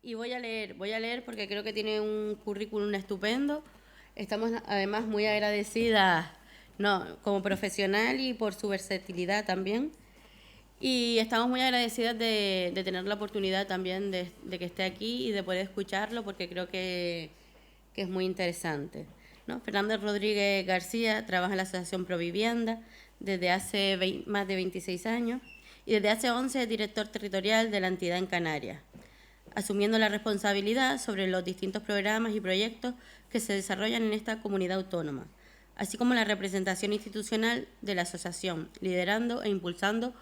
Y voy a leer porque creo que tiene un currículum estupendo. Estamos además muy agradecidas, no, como profesional y por su versatilidad también. Y estamos muy agradecidas de tener la oportunidad también de que esté aquí y de poder escucharlo porque creo que es muy interesante, ¿no? Fernando Rodríguez García trabaja en la Asociación Provivienda desde hace más de 26 años y desde hace 11 es director territorial de la entidad en Canarias, asumiendo la responsabilidad sobre los distintos programas y proyectos que se desarrollan en esta comunidad autónoma, así como la representación institucional de la asociación, liderando e impulsando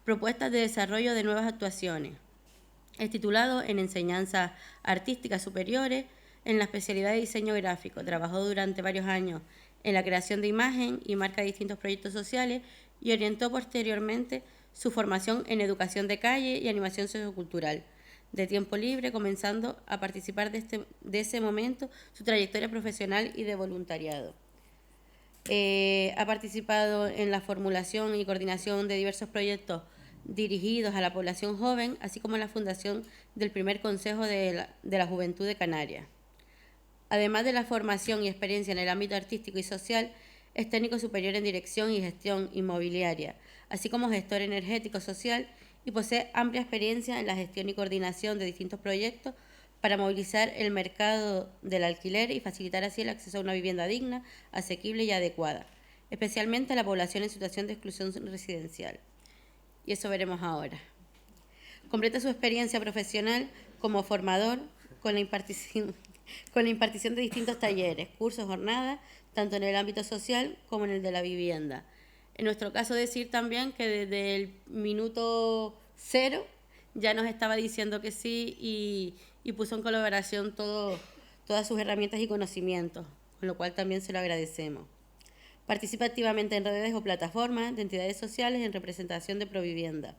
propuestas de desarrollo de nuevas actuaciones. Es titulado en Enseñanzas Artísticas Superiores en la especialidad de Diseño Gráfico. Trabajó durante varios años en la creación de imagen y marca distintos proyectos sociales y orientó posteriormente su formación en Educación de Calle y Animación Sociocultural de tiempo libre, comenzando a participar de ese momento su trayectoria profesional y de voluntariado. Ha participado en la formulación y coordinación de diversos proyectos dirigidos a la población joven, así como en la fundación del primer Consejo de la Juventud de Canarias. Además de la formación y experiencia en el ámbito artístico y social, es técnico superior en dirección y gestión inmobiliaria, así como gestor energético social, y posee amplia experiencia en la gestión y coordinación de distintos proyectos para movilizar el mercado del alquiler y facilitar así el acceso a una vivienda digna, asequible y adecuada, especialmente a la población en situación de exclusión residencial. Y eso veremos ahora. Completa su experiencia profesional como formador con la impartición de distintos talleres, cursos, jornadas, tanto en el ámbito social como en el de la vivienda. En nuestro caso, decir también que desde el minuto cero ya nos estaba diciendo que sí y puso en colaboración todas sus herramientas y conocimientos, con lo cual también se lo agradecemos. Participa activamente en redes o plataformas de entidades sociales en representación de Provivienda,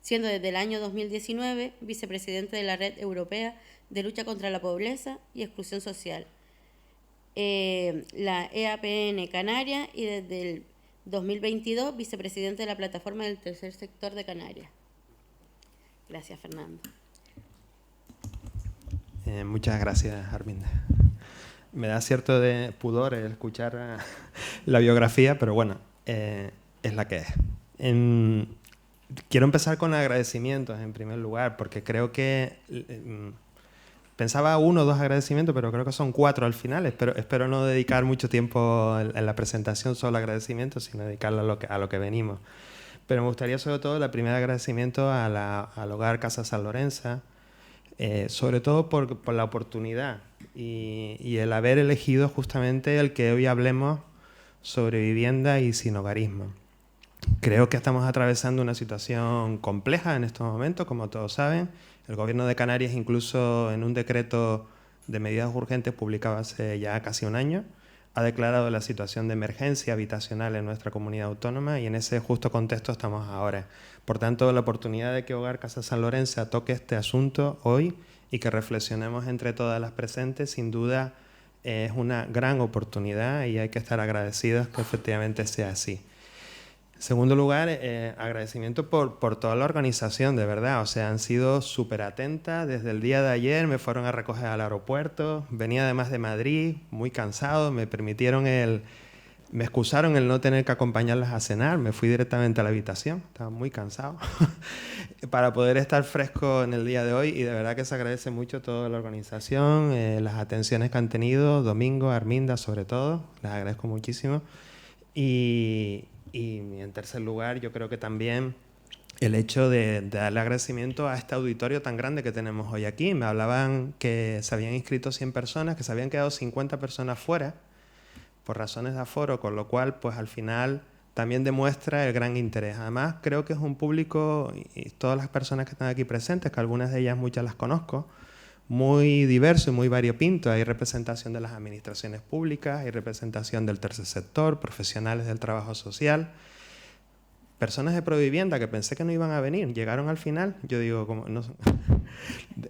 siendo desde el año 2019 vicepresidente de la Red Europea de Lucha contra la Pobreza y Exclusión Social, la EAPN Canarias, y desde el 2022 vicepresidente de la Plataforma del Tercer Sector de Canarias. Gracias, Fernando. Muchas gracias, Arminda. Me da cierto de pudor el escuchar la biografía, pero bueno, es la que es. Quiero empezar con agradecimientos en primer lugar, porque creo que pensaba 1 o 2 agradecimientos, pero creo que son 4 al final. Espero no dedicar mucho tiempo en la presentación solo a agradecimientos, sino dedicarlo a lo que venimos. Pero me gustaría sobre todo el primer agradecimiento al Hogar Casa San Lorenzo, sobre todo por la oportunidad y el haber elegido justamente el que hoy hablemos sobre vivienda y sinhogarismo. Creo que estamos atravesando una situación compleja en estos momentos, como todos saben. El Gobierno de Canarias, incluso en un decreto de medidas urgentes publicado hace ya casi un año, ha declarado la situación de emergencia habitacional en nuestra comunidad autónoma y en ese justo contexto estamos ahora. Por tanto, la oportunidad de que Hogar Casa San Lorenzo toque este asunto hoy y que reflexionemos entre todas las presentes, sin duda es una gran oportunidad y hay que estar agradecidos que efectivamente sea así. En segundo lugar, agradecimiento por toda la organización, de verdad. O sea, han sido súper atentas. Desde el día de ayer me fueron a recoger al aeropuerto. Venía además de Madrid, muy cansado. Me excusaron el no tener que acompañarlas a cenar. Me fui directamente a la habitación. Estaba muy cansado. Para poder estar fresco en el día de hoy. Y de verdad que se agradece mucho toda la organización, las atenciones que han tenido. Domingo, Arminda, sobre todo. Les agradezco muchísimo. Y en tercer lugar, yo creo que también el hecho de darle agradecimiento a este auditorio tan grande que tenemos hoy aquí. Me hablaban que se habían inscrito 100 personas, que se habían quedado 50 personas fuera por razones de aforo, con lo cual, pues al final también demuestra el gran interés. Además, creo que es un público, y todas las personas que están aquí presentes, que algunas de ellas muchas las conozco, muy diverso y muy variopinto. Hay representación de las administraciones públicas, hay representación del tercer sector, profesionales del trabajo social, personas de Provivienda que pensé que no iban a venir, llegaron al final. Yo digo, como, no,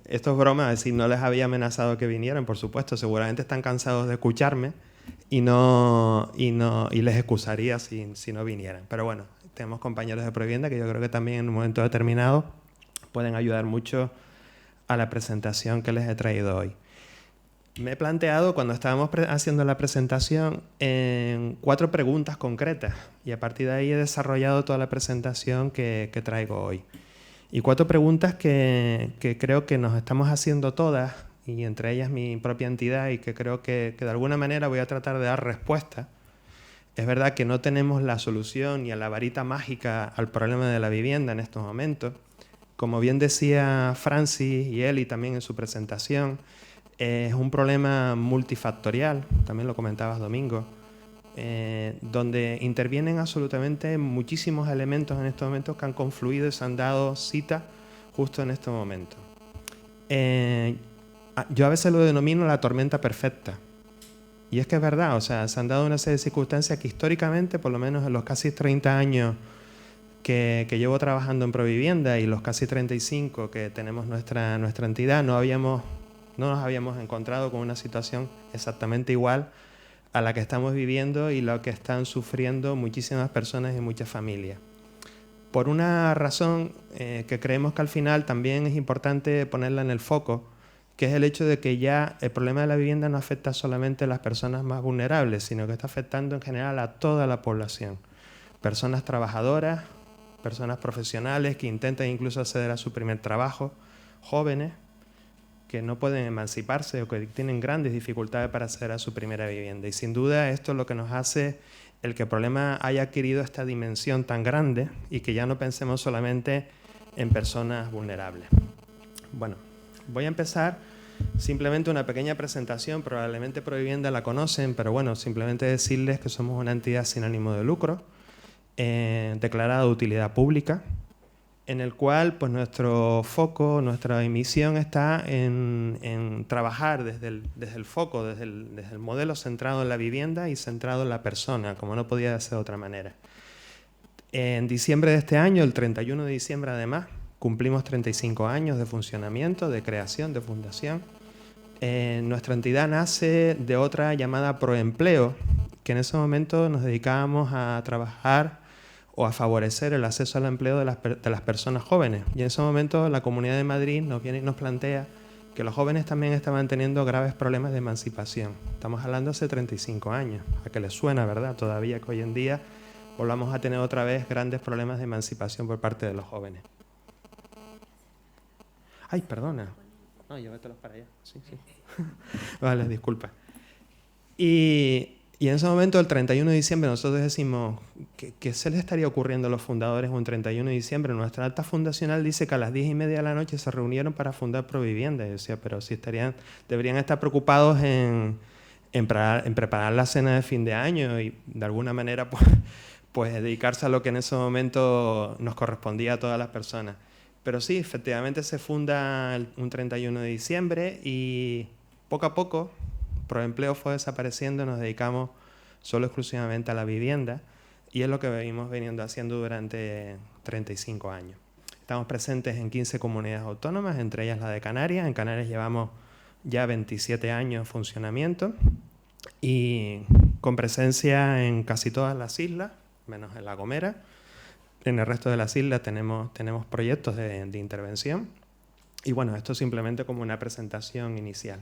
esto es broma, es decir, no les había amenazado que vinieran, por supuesto, seguramente están cansados de escucharme y les excusaría si no vinieran. Pero bueno, tenemos compañeros de Provivienda que yo creo que también en un momento determinado pueden ayudar mucho a la presentación que les he traído hoy. Me he planteado, cuando estábamos haciendo la presentación, en 4 preguntas concretas y a partir de ahí he desarrollado toda la presentación que traigo hoy. Y 4 preguntas que creo que nos estamos haciendo todas, y entre ellas mi propia entidad, y que creo que de alguna manera voy a tratar de dar respuesta. Es verdad que no tenemos la solución ni la varita mágica al problema de la vivienda en estos momentos. Como bien decía Francis y Eli también en su presentación, es un problema multifactorial, también lo comentabas Domingo, donde intervienen absolutamente muchísimos elementos en estos momentos que han confluido y se han dado cita justo en este momento. Yo a veces lo denomino la tormenta perfecta. Y es que es verdad, o sea, se han dado una serie de circunstancias que históricamente, por lo menos en los casi 30 años que llevo trabajando en Provivienda y los casi 35 que tenemos nuestra entidad, no nos habíamos encontrado con una situación exactamente igual a la que estamos viviendo y la que están sufriendo muchísimas personas y muchas familias. Por una razón que creemos que al final también es importante ponerla en el foco, que es el hecho de que ya el problema de la vivienda no afecta solamente a las personas más vulnerables, sino que está afectando en general a toda la población. Personas trabajadoras, personas profesionales que intentan incluso acceder a su primer trabajo, jóvenes que no pueden emanciparse o que tienen grandes dificultades para acceder a su primera vivienda. Y sin duda esto es lo que nos hace el que el problema haya adquirido esta dimensión tan grande y que ya no pensemos solamente en personas vulnerables. Bueno, voy a empezar simplemente una pequeña presentación, probablemente Provivienda la conocen, pero bueno, simplemente decirles que somos una entidad sin ánimo de lucro, declarada de utilidad pública, en el cual pues nuestro foco, nuestra misión está en trabajar desde el foco, desde el modelo centrado en la vivienda y centrado en la persona, como no podía ser de otra manera. En diciembre de este año, el 31 de diciembre además, cumplimos 35 años de funcionamiento, de creación, de fundación. Nuestra entidad nace de otra llamada Proempleo, que en ese momento nos dedicábamos a trabajar o a favorecer el acceso al empleo de las personas jóvenes. Y en ese momento la Comunidad de Madrid nos viene y nos plantea que los jóvenes también estaban teniendo graves problemas de emancipación. Estamos hablando hace 35 años, a que les suena, ¿verdad? Todavía que hoy en día volvamos a tener otra vez grandes problemas de emancipación por parte de los jóvenes. Ay, perdona. No, llévatelos para allá. Sí, sí. Vale, disculpa. Y en ese momento, el 31 de diciembre, nosotros decimos, ¿qué se les estaría ocurriendo a los fundadores un 31 de diciembre? Nuestra acta fundacional dice que a las 10:30 de la noche se reunieron para fundar Provivienda. Y yo decía, pero si deberían estar preocupados en preparar la cena de fin de año y de alguna manera pues dedicarse a lo que en ese momento nos correspondía a todas las personas. Pero sí, efectivamente se funda un 31 de diciembre y poco a poco Proempleo fue desapareciendo, nos dedicamos solo exclusivamente a la vivienda y es lo que venimos veniendo haciendo durante 35 años. Estamos presentes en 15 comunidades autónomas, entre ellas la de Canarias. En Canarias llevamos ya 27 años en funcionamiento y con presencia en casi todas las islas, menos en La Gomera. En el resto de las islas tenemos proyectos de intervención. Y bueno, esto simplemente como una presentación inicial.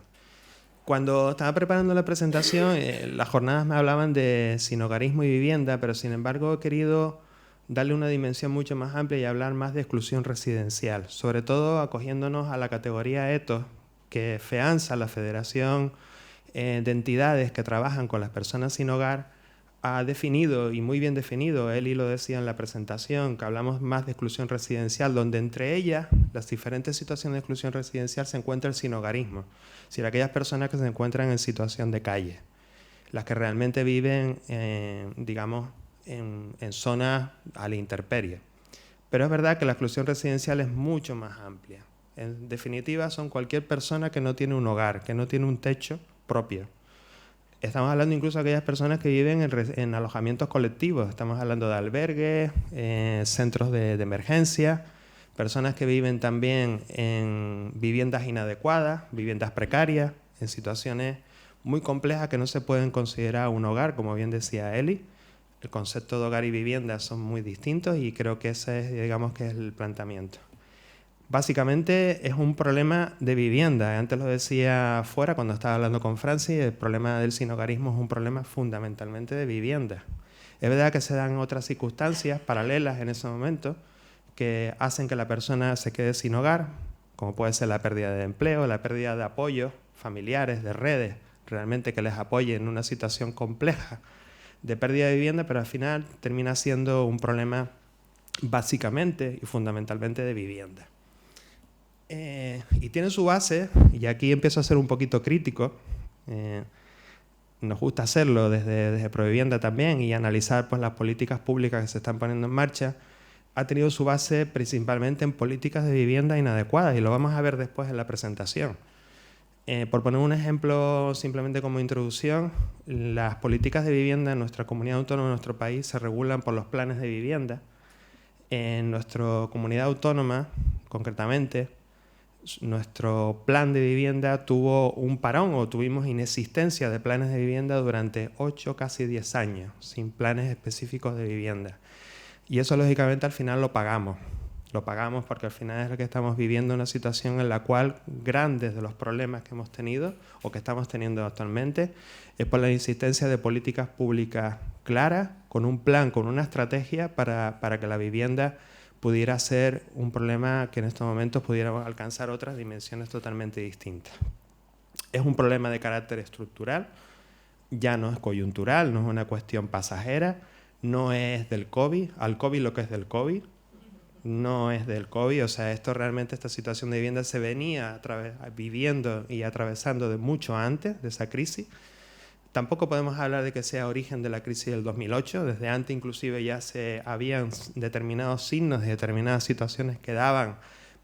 Cuando estaba preparando la presentación, las jornadas me hablaban de sinhogarismo y vivienda, pero sin embargo he querido darle una dimensión mucho más amplia y hablar más de exclusión residencial, sobre todo acogiéndonos a la categoría ETOS, que FEANSA, la Federación de Entidades que trabajan con las personas sin hogar, ha definido, y muy bien definido, Eli lo decía en la presentación, que hablamos más de exclusión residencial, donde entre ellas, las diferentes situaciones de exclusión residencial, se encuentra el sinhogarismo. Es decir, aquellas personas que se encuentran en situación de calle, las que realmente viven, digamos, en zonas a la intemperie. Pero es verdad que la exclusión residencial es mucho más amplia. En definitiva, son cualquier persona que no tiene un hogar, que no tiene un techo propio. Estamos hablando incluso de aquellas personas que viven en alojamientos colectivos. Estamos hablando de albergues, centros de emergencia, personas que viven también en viviendas inadecuadas, viviendas precarias, en situaciones muy complejas que no se pueden considerar un hogar, como bien decía Eli. El concepto de hogar y vivienda son muy distintos y creo que ese es, digamos, que es el planteamiento. Básicamente es un problema de vivienda. Antes lo decía fuera cuando estaba hablando con Francis, el problema del sinhogarismo es un problema fundamentalmente de vivienda. Es verdad que se dan otras circunstancias paralelas en ese momento que hacen que la persona se quede sin hogar, como puede ser la pérdida de empleo, la pérdida de apoyo familiares, de redes, realmente que les apoyen en una situación compleja de pérdida de vivienda, pero al final termina siendo un problema básicamente y fundamentalmente de vivienda. Y tiene su base, y aquí empiezo a ser un poquito crítico, nos gusta hacerlo desde Provivienda también y analizar pues, las políticas públicas que se están poniendo en marcha, ha tenido su base principalmente en políticas de vivienda inadecuadas, y lo vamos a ver después en la presentación. Por poner un ejemplo simplemente como introducción, las políticas de vivienda en nuestra comunidad autónoma, en nuestro país, se regulan por los planes de vivienda. En nuestra comunidad autónoma, concretamente, nuestro plan de vivienda tuvo un parón o tuvimos inexistencia de planes de vivienda durante 8, casi 10 años, sin planes específicos de vivienda. Y eso, lógicamente, al final lo pagamos. Lo pagamos porque al final es lo que estamos viviendo una situación en la cual grandes de los problemas que hemos tenido o que estamos teniendo actualmente es por la insistencia de políticas públicas claras, con un plan, con una estrategia para que la vivienda pudiera ser un problema que en estos momentos pudiéramos alcanzar otras dimensiones totalmente distintas. Es un problema de carácter estructural, ya no es coyuntural, no es una cuestión pasajera, no es del COVID, al COVID lo que es del COVID, no es del COVID, o sea, esta situación de vivienda se venía viviendo y atravesando de mucho antes de esa crisis. Tampoco podemos hablar de que sea origen de la crisis del 2008, desde antes inclusive ya se habían determinados signos y determinadas situaciones que daban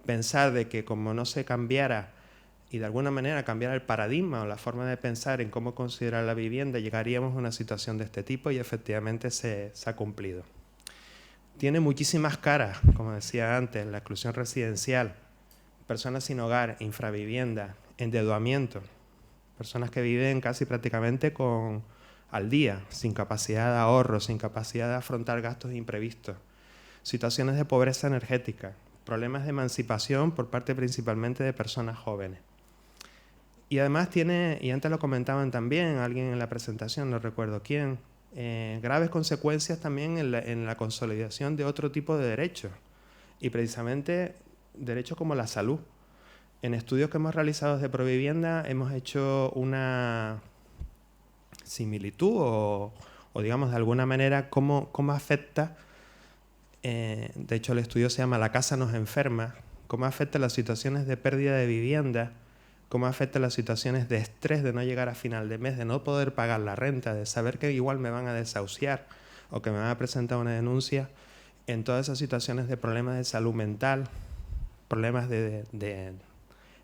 pensar de que como no se cambiara y de alguna manera cambiara el paradigma o la forma de pensar en cómo considerar la vivienda, llegaríamos a una situación de este tipo y efectivamente se ha cumplido. Tiene muchísimas caras, como decía antes, la exclusión residencial, personas sin hogar, infravivienda, endeudamiento, personas que viven casi prácticamente al día, sin capacidad de ahorro, sin capacidad de afrontar gastos imprevistos, situaciones de pobreza energética, problemas de emancipación por parte principalmente de personas jóvenes. Y además tiene, y antes lo comentaban también alguien en la presentación, no recuerdo quién, graves consecuencias también en la consolidación de otro tipo de derechos, y precisamente derechos como la salud. En estudios que hemos realizado desde Provivienda hemos hecho una similitud o digamos de alguna manera cómo afecta, de hecho el estudio se llama La casa nos enferma, cómo afecta las situaciones de pérdida de vivienda, cómo afecta las situaciones de estrés de no llegar a final de mes, de no poder pagar la renta, de saber que igual me van a desahuciar o que me van a presentar una denuncia, en todas esas situaciones de problemas de salud mental, problemas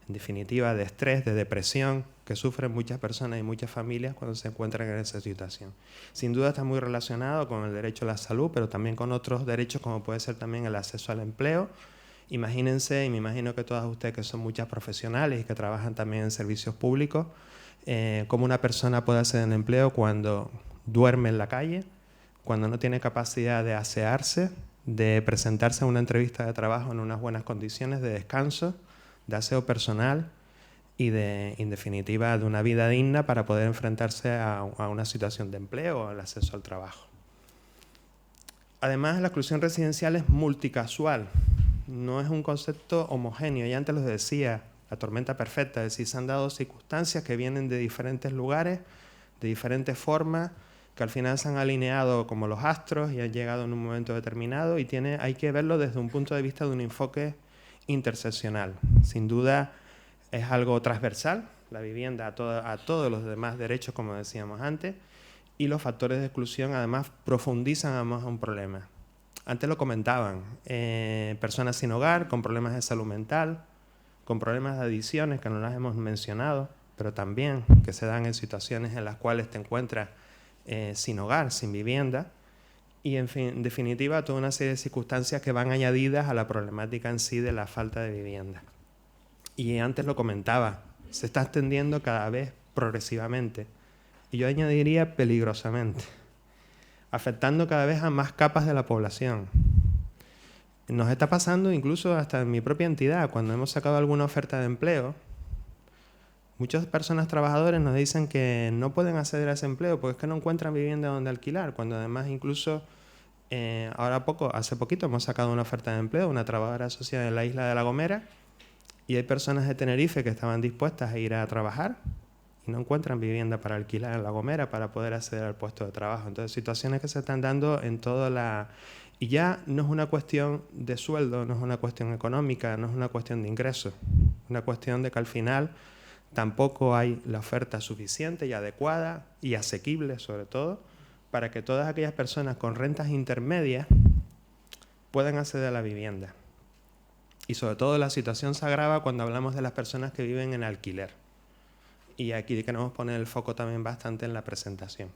en definitiva, de estrés, de depresión, que sufren muchas personas y muchas familias cuando se encuentran en esa situación. Sin duda está muy relacionado con el derecho a la salud, pero también con otros derechos como puede ser también el acceso al empleo. Imagínense, y me imagino que todas ustedes que son muchas profesionales y que trabajan también en servicios públicos, cómo una persona puede acceder al empleo cuando duerme en la calle, cuando no tiene capacidad de asearse, de presentarse a una entrevista de trabajo en unas buenas condiciones de descanso, de aseo personal y en definitiva de una vida digna para poder enfrentarse a una situación de empleo o al acceso al trabajo. Además, la exclusión residencial es multicasual, no es un concepto homogéneo. Ya antes lo decía, la tormenta perfecta, es decir, se han dado circunstancias que vienen de diferentes lugares, de diferentes formas, que al final se han alineado como los astros y han llegado en un momento determinado, y hay que verlo desde un punto de vista de un enfoque interseccional. Sin duda es algo transversal, la vivienda a todos los demás derechos, como decíamos antes, y los factores de exclusión además profundizan más un problema. Antes lo comentaban, personas sin hogar, con problemas de salud mental, con problemas de adicciones que no las hemos mencionado, pero también que se dan en situaciones en las cuales te encuentras sin hogar, sin vivienda, y en definitiva toda una serie de circunstancias que van añadidas a la problemática en sí de la falta de vivienda. Y antes lo comentaba, se está extendiendo cada vez progresivamente, y yo añadiría peligrosamente, afectando cada vez a más capas de la población. Nos está pasando incluso hasta en mi propia entidad, cuando hemos sacado alguna oferta de empleo, muchas personas trabajadoras nos dicen que no pueden acceder a ese empleo porque es que no encuentran vivienda donde alquilar, cuando además incluso hace poquito hemos sacado una oferta de empleo, una trabajadora social en la isla de La Gomera, y hay personas de Tenerife que estaban dispuestas a ir a trabajar y no encuentran vivienda para alquilar en La Gomera para poder acceder al puesto de trabajo. Entonces, situaciones que se están dando en toda la... Y ya no es una cuestión de sueldo, no es una cuestión económica, no es una cuestión de ingresos, es una cuestión de que al final tampoco hay la oferta suficiente y adecuada y asequible, sobre todo, para que todas aquellas personas con rentas intermedias puedan acceder a la vivienda. Y sobre todo la situación se agrava cuando hablamos de las personas que viven en alquiler. Y aquí queremos poner el foco también bastante en la presentación.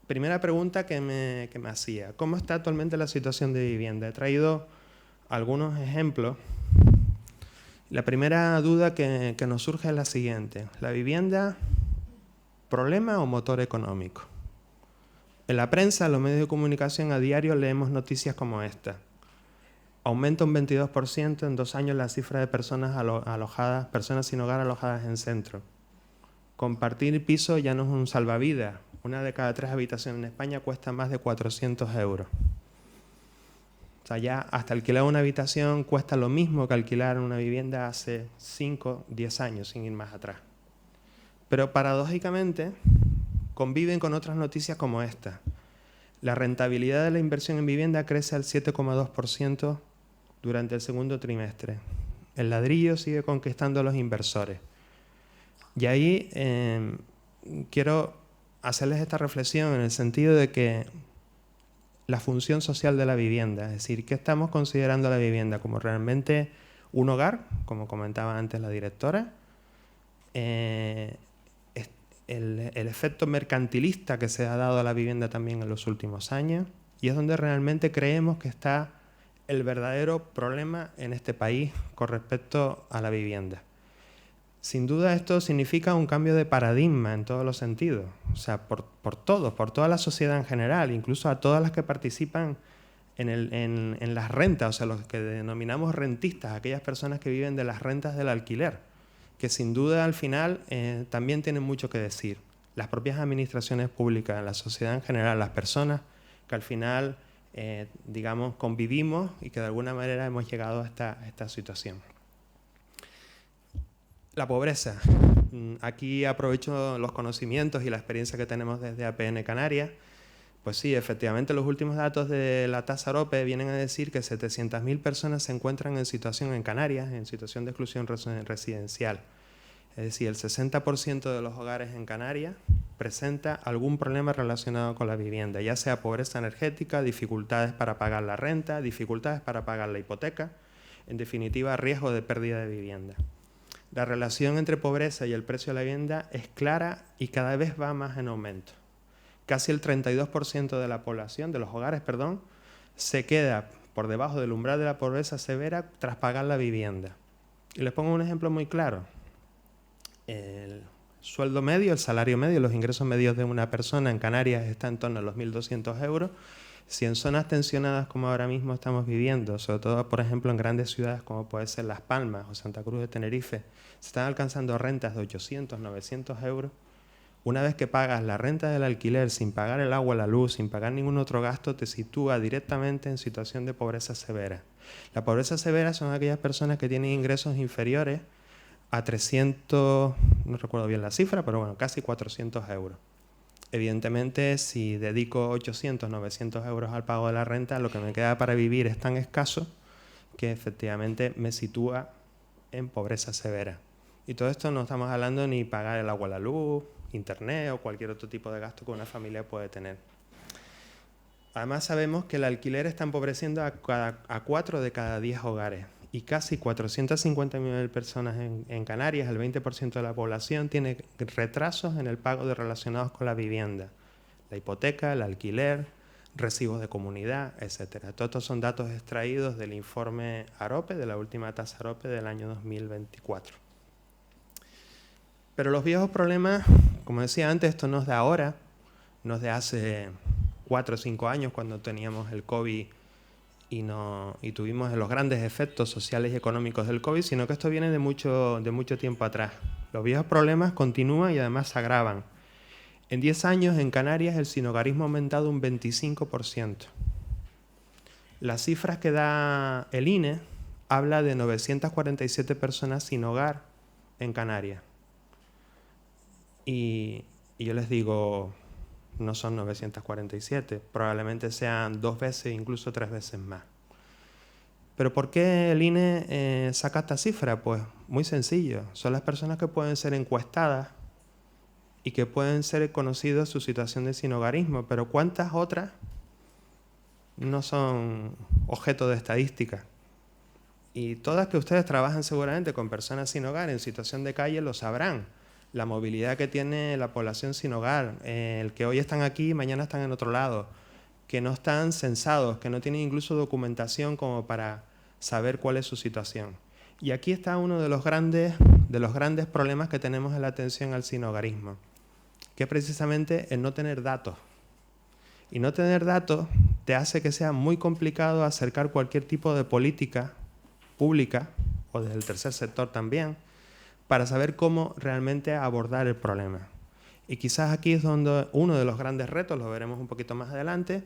Primera pregunta que me hacía. ¿Cómo está actualmente la situación de vivienda? He traído algunos ejemplos. La primera duda que nos surge es la siguiente. ¿La vivienda, problema o motor económico? En la prensa, en los medios de comunicación a diario leemos noticias como esta. Aumenta un 22% en 2 años la cifra de personas alojadas, personas sin hogar alojadas en centro. Compartir piso ya no es un salvavidas. 1 de cada 3 habitaciones en España cuesta más de 400 euros. O sea, ya hasta alquilar una habitación cuesta lo mismo que alquilar una vivienda hace 5, 10 años, sin ir más atrás. Pero paradójicamente conviven con otras noticias como esta. La rentabilidad de la inversión en vivienda crece al 7,2% durante el segundo trimestre. El ladrillo sigue conquistando a los inversores. Y ahí quiero hacerles esta reflexión en el sentido de que la función social de la vivienda, es decir, ¿qué estamos considerando la vivienda? ¿Como realmente un hogar, como comentaba antes la directora? El efecto mercantilista que se ha dado a la vivienda también en los últimos años, y es donde realmente creemos que está el verdadero problema en este país con respecto a la vivienda. Sin duda esto significa un cambio de paradigma en todos los sentidos, o sea, por toda la sociedad en general, incluso a todas las que participan en las rentas, o sea, los que denominamos rentistas, aquellas personas que viven de las rentas del alquiler, que sin duda al final también tienen mucho que decir. Las propias administraciones públicas, la sociedad en general, las personas que al final, digamos, convivimos y que de alguna manera hemos llegado a esta situación. La pobreza. Aquí aprovecho los conocimientos y la experiencia que tenemos desde APN Canarias. Pues sí, efectivamente los últimos datos de la tasa AROPE vienen a decir que 700.000 personas se encuentran en situación en Canarias, en situación de exclusión residencial. Es decir, el 60% de los hogares en Canarias presenta algún problema relacionado con la vivienda, ya sea pobreza energética, dificultades para pagar la renta, dificultades para pagar la hipoteca, en definitiva, riesgo de pérdida de vivienda. La relación entre pobreza y el precio de la vivienda es clara y cada vez va más en aumento. Casi el 32% de la población, de los hogares, se queda por debajo del umbral de la pobreza severa tras pagar la vivienda. Y les pongo un ejemplo muy claro. El sueldo medio, el salario medio, los ingresos medios de una persona en Canarias está en torno a los 1.200 euros. Si en zonas tensionadas como ahora mismo estamos viviendo, sobre todo, por ejemplo, en grandes ciudades como puede ser Las Palmas o Santa Cruz de Tenerife, se están alcanzando rentas de 800, 900 euros. Una vez que pagas la renta del alquiler sin pagar el agua, la luz, sin pagar ningún otro gasto, te sitúa directamente en situación de pobreza severa. La pobreza severa son aquellas personas que tienen ingresos inferiores a 300, no recuerdo bien la cifra, pero bueno, casi 400 euros. Evidentemente, si dedico 800, 900 euros al pago de la renta, lo que me queda para vivir es tan escaso que efectivamente me sitúa en pobreza severa. Y todo esto no estamos hablando ni pagar el agua, la luz, internet o cualquier otro tipo de gasto que una familia puede tener. Además sabemos que el alquiler está empobreciendo a 4 de cada 10 hogares y casi 450.000 personas en Canarias, el 20% de la población, tiene retrasos en el pago de relacionados con la vivienda, la hipoteca, el alquiler, recibos de comunidad, etc. Todos estos son datos extraídos del informe AROPE, de la última tasa AROPE del año 2024. Pero los viejos problemas, como decía antes, esto no es de ahora, no es de hace 4 o 5 años cuando teníamos el COVID y tuvimos los grandes efectos sociales y económicos del COVID, sino que esto viene de mucho tiempo atrás. Los viejos problemas continúan y además se agravan. En 10 años en Canarias el sinhogarismo ha aumentado un 25%. Las cifras que da el INE habla de 947 personas sin hogar en Canarias. Y yo les digo, no son 947, probablemente sean 2 veces, incluso 3 veces más. ¿Pero por qué el INE saca esta cifra? Pues muy sencillo, son las personas que pueden ser encuestadas y que pueden ser conocidas su situación de sinhogarismo, pero ¿cuántas otras no son objeto de estadística? Y todas que ustedes trabajan seguramente con personas sin hogar en situación de calle lo sabrán. La movilidad que tiene la población sin hogar, el que hoy están aquí y mañana están en otro lado, que no están censados, que no tienen incluso documentación como para saber cuál es su situación. Y aquí está uno de los grandes problemas que tenemos en la atención al sinhogarismo, que es precisamente el no tener datos. Y no tener datos te hace que sea muy complicado acercar cualquier tipo de política pública, o desde el tercer sector también, para saber cómo realmente abordar el problema. Y quizás aquí es donde uno de los grandes retos, lo veremos un poquito más adelante,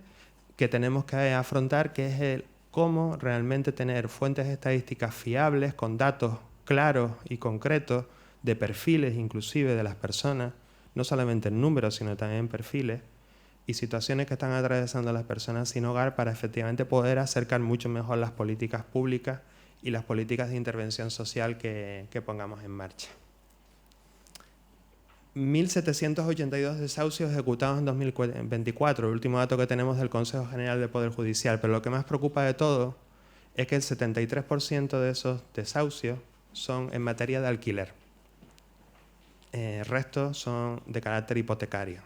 que tenemos que afrontar, que es el cómo realmente tener fuentes estadísticas fiables, con datos claros y concretos, de perfiles inclusive de las personas, no solamente en números, sino también en perfiles, y situaciones que están atravesando las personas sin hogar para efectivamente poder acercar mucho mejor las políticas públicas y las políticas de intervención social que pongamos en marcha. 1.782 desahucios ejecutados en 2024, el último dato que tenemos del Consejo General del Poder Judicial, pero lo que más preocupa de todo es que el 73% de esos desahucios son en materia de alquiler. El resto son de carácter hipotecario.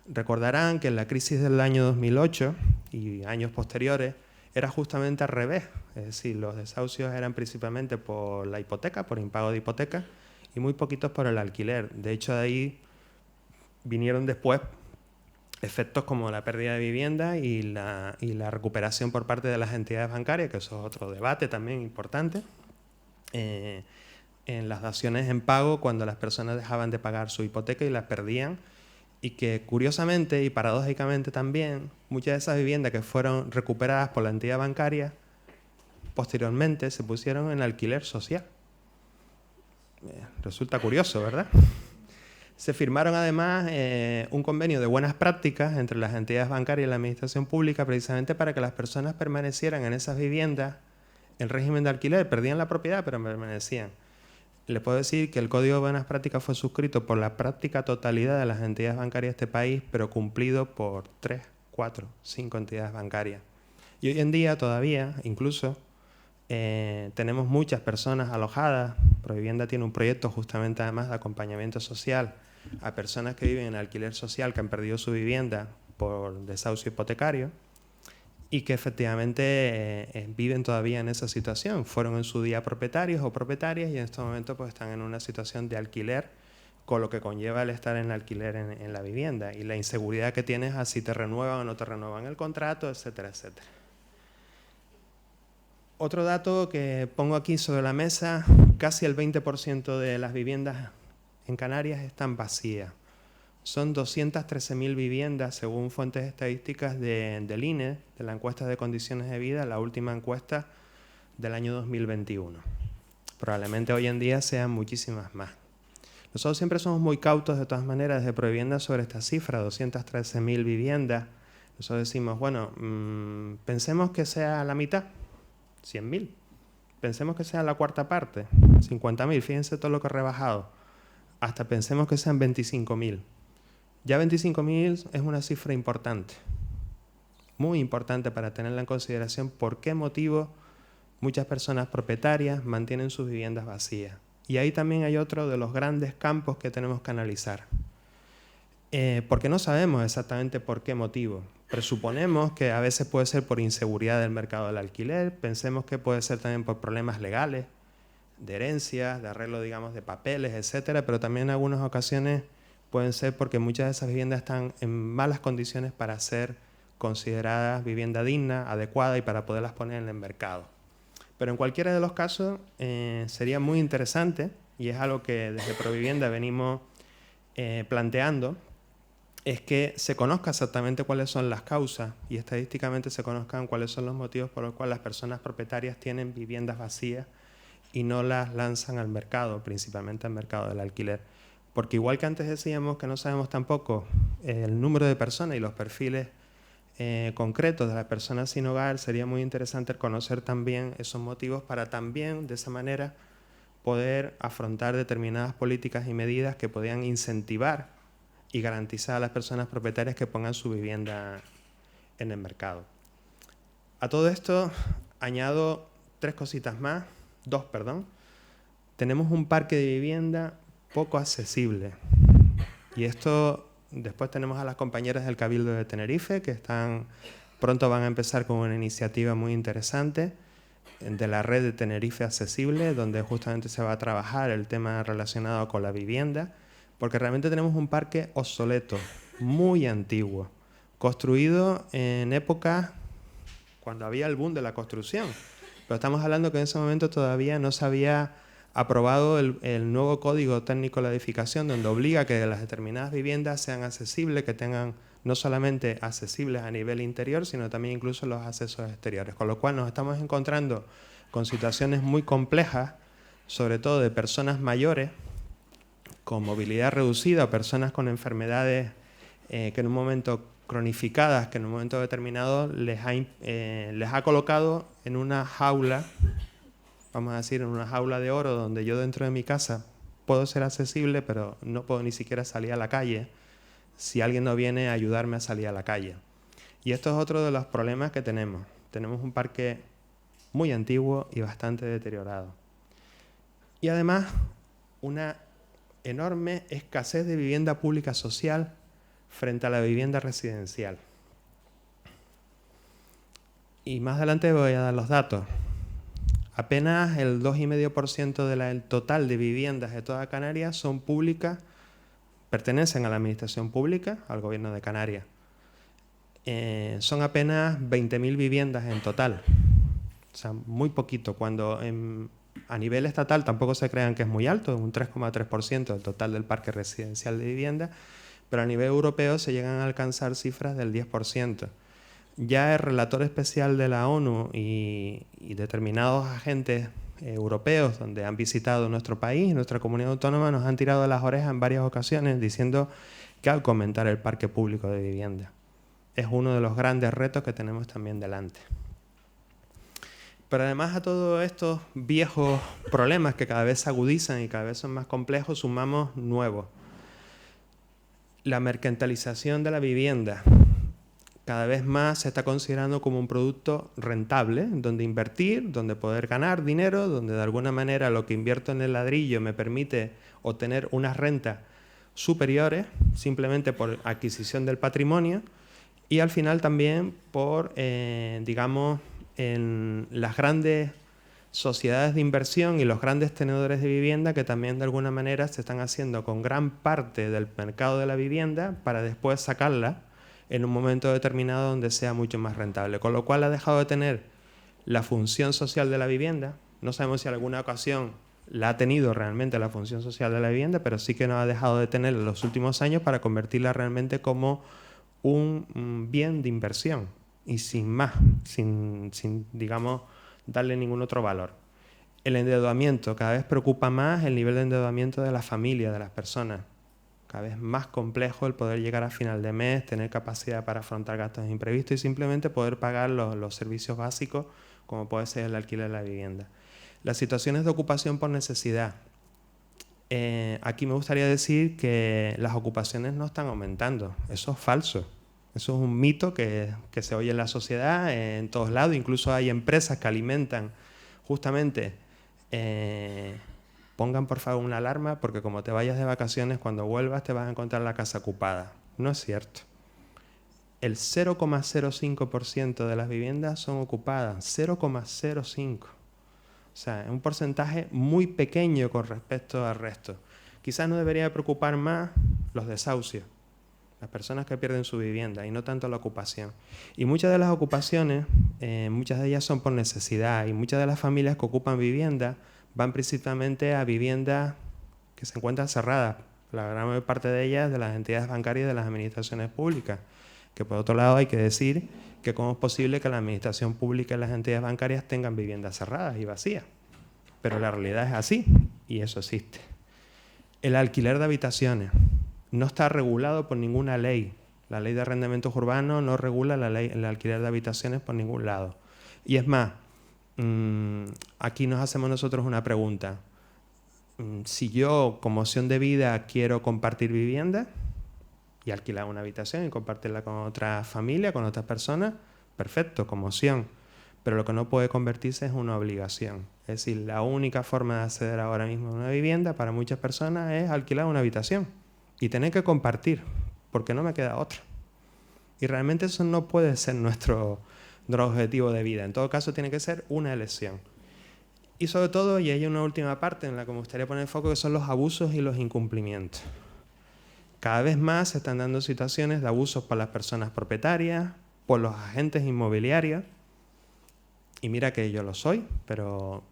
Recordarán que en la crisis del año 2008 y años posteriores era justamente al revés, es decir, los desahucios eran principalmente por la hipoteca, por impago de hipoteca, y muy poquitos por el alquiler. De hecho, de ahí vinieron después efectos como la pérdida de vivienda y la recuperación por parte de las entidades bancarias, que eso es otro debate también importante, en las daciones en pago cuando las personas dejaban de pagar su hipoteca y las perdían, y que curiosamente y paradójicamente también muchas de esas viviendas que fueron recuperadas por la entidad bancaria posteriormente se pusieron en alquiler social. Resulta curioso, ¿verdad? Se firmaron además un convenio de buenas prácticas entre las entidades bancarias y la administración pública precisamente para que las personas permanecieran en esas viviendas en régimen de alquiler, perdían la propiedad pero permanecían. Le puedo decir que el Código de Buenas Prácticas fue suscrito por la práctica totalidad de las entidades bancarias de este país, pero cumplido por 3, 4, 5 entidades bancarias. Y hoy en día todavía, incluso, tenemos muchas personas alojadas. Provivienda tiene un proyecto justamente además de acompañamiento social a personas que viven en alquiler social, que han perdido su vivienda por desahucio hipotecario y que efectivamente viven todavía en esa situación. Fueron en su día propietarios o propietarias y en este momento pues, están en una situación de alquiler, con lo que conlleva el estar en alquiler en la vivienda y la inseguridad que tienes a si te renuevan o no te renuevan el contrato, etcétera, etcétera. Otro dato que pongo aquí sobre la mesa, casi el 20% de las viviendas en Canarias están vacías. Son 213.000 viviendas, según fuentes estadísticas del INE, de la encuesta de condiciones de vida, la última encuesta del año 2021. Probablemente hoy en día sean muchísimas más. Nosotros siempre somos muy cautos, de todas maneras, de Provivienda sobre esta cifra, 213.000 viviendas. Nosotros decimos, bueno, pensemos que sea la mitad, 100.000. Pensemos que sea la cuarta parte, 50.000. Fíjense todo lo que ha rebajado. Hasta pensemos que sean 25.000. Ya 25.000 es una cifra importante, muy importante para tenerla en consideración. ¿Por qué motivo muchas personas propietarias mantienen sus viviendas vacías? Y ahí también hay otro de los grandes campos que tenemos que analizar. Porque no sabemos exactamente por qué motivo. Presuponemos que a veces puede ser por inseguridad del mercado del alquiler, pensemos que puede ser también por problemas legales, de herencias, de arreglo, digamos, de papeles, etcétera, pero también en algunas ocasiones pueden ser porque muchas de esas viviendas están en malas condiciones para ser consideradas vivienda digna, adecuada y para poderlas poner en el mercado. Pero en cualquiera de los casos sería muy interesante, y es algo que desde Provivienda venimos planteando, es que se conozca exactamente cuáles son las causas y estadísticamente se conozcan cuáles son los motivos por los cuales las personas propietarias tienen viviendas vacías y no las lanzan al mercado, principalmente al mercado del alquiler. Porque igual que antes decíamos que no sabemos tampoco el número de personas y los perfiles concretos de las personas sin hogar, sería muy interesante conocer también esos motivos para también, de esa manera, poder afrontar determinadas políticas y medidas que podían incentivar y garantizar a las personas propietarias que pongan su vivienda en el mercado. A todo esto añado dos, perdón. Tenemos un parque de vivienda poco accesible. Y esto, después tenemos a las compañeras del Cabildo de Tenerife, que pronto van a empezar con una iniciativa muy interesante de la red de Tenerife Accesible, donde justamente se va a trabajar el tema relacionado con la vivienda, porque realmente tenemos un parque obsoleto, muy antiguo, construido en épocas cuando había el boom de la construcción. Pero estamos hablando que en ese momento todavía no se había aprobado el nuevo Código Técnico de la Edificación, donde obliga a que las determinadas viviendas sean accesibles, que tengan no solamente accesibles a nivel interior, sino también incluso los accesos exteriores. Con lo cual nos estamos encontrando con situaciones muy complejas, sobre todo de personas mayores, con movilidad reducida, personas con enfermedades que en un momento cronificadas, que en un momento determinado les ha colocado en una jaula, vamos a decir, en una jaula de oro, donde yo dentro de mi casa puedo ser accesible, pero no puedo ni siquiera salir a la calle si alguien no viene a ayudarme a salir a la calle. Y esto es otro de los problemas que tenemos. Tenemos un parque muy antiguo y bastante deteriorado. Y además, una enorme escasez de vivienda pública social frente a la vivienda residencial. Y más adelante voy a dar los datos. Apenas el 2,5% del total de viviendas de toda Canarias son públicas, pertenecen a la administración pública, al gobierno de Canarias. Son apenas 20.000 viviendas en total. O sea, muy poquito. Cuando a nivel estatal tampoco se crean que es muy alto, un 3,3% del total del parque residencial de vivienda, pero a nivel europeo se llegan a alcanzar cifras del 10%. Ya el relator especial de la ONU y determinados agentes europeos donde han visitado nuestro país, nuestra comunidad autónoma, nos han tirado las orejas en varias ocasiones diciendo que al comentar el parque público de vivienda es uno de los grandes retos que tenemos también delante. Pero además a todos estos viejos problemas que cada vez se agudizan y cada vez son más complejos, sumamos nuevos. La mercantilización de la vivienda. Cada vez más se está considerando como un producto rentable, donde invertir, donde poder ganar dinero, donde de alguna manera lo que invierto en el ladrillo me permite obtener unas rentas superiores simplemente por adquisición del patrimonio y al final también por, digamos, en las grandes sociedades de inversión y los grandes tenedores de vivienda que también de alguna manera se están haciendo con gran parte del mercado de la vivienda para después sacarla en un momento determinado donde sea mucho más rentable. Con lo cual ha dejado de tener la función social de la vivienda. No sabemos si en alguna ocasión la ha tenido realmente la función social de la vivienda, pero sí que no ha dejado de tener en los últimos años para convertirla realmente como un bien de inversión y sin más, sin digamos, darle ningún otro valor. El endeudamiento, cada vez preocupa más el nivel de endeudamiento de las familias, de las personas. Cada vez más complejo el poder llegar a final de mes, tener capacidad para afrontar gastos imprevistos y simplemente poder pagar los servicios básicos, como puede ser el alquiler de la vivienda. Las situaciones de ocupación por necesidad. Aquí me gustaría decir que las ocupaciones no están aumentando. Eso es falso. Eso es un mito que se oye en la sociedad, en todos lados. Incluso hay empresas que alimentan justamente... pongan por favor una alarma porque como te vayas de vacaciones, cuando vuelvas te vas a encontrar la casa ocupada. No es cierto. El 0,05% de las viviendas son ocupadas. 0,05%. O sea, es un porcentaje muy pequeño con respecto al resto. Quizás nos debería preocupar más los desahucios. las personas que pierden su vivienda y no tanto la ocupación. Y muchas de las ocupaciones, muchas de ellas son por necesidad y muchas de las familias que ocupan vivienda van principalmente a viviendas que se encuentran cerradas, la gran mayor parte de ellas de las entidades bancarias y de las administraciones públicas. Que por otro lado hay que decir que cómo es posible que la administración pública y las entidades bancarias tengan viviendas cerradas y vacías. Pero la realidad es así y eso existe. El alquiler de habitaciones no está regulado por ninguna ley. La ley de arrendamientos urbanos no regula el alquiler de habitaciones por ningún lado. Y es más, aquí nos hacemos nosotros una pregunta. Si yo, como opción de vida, quiero compartir vivienda y alquilar una habitación y compartirla con otra familia, con otras personas, perfecto, como opción. Pero lo que no puede convertirse es una obligación. Es decir, la única forma de acceder ahora mismo a una vivienda para muchas personas es alquilar una habitación y tener que compartir, porque no me queda otra. Y realmente eso no puede ser nuestro objetivo de vida. En todo caso, tiene que ser una elección. Y sobre todo, y hay una última parte en la que me gustaría poner el foco, que son los abusos y los incumplimientos. Cada vez más se están dando situaciones de abusos por las personas propietarias, por los agentes inmobiliarios. Y mira que yo lo soy, pero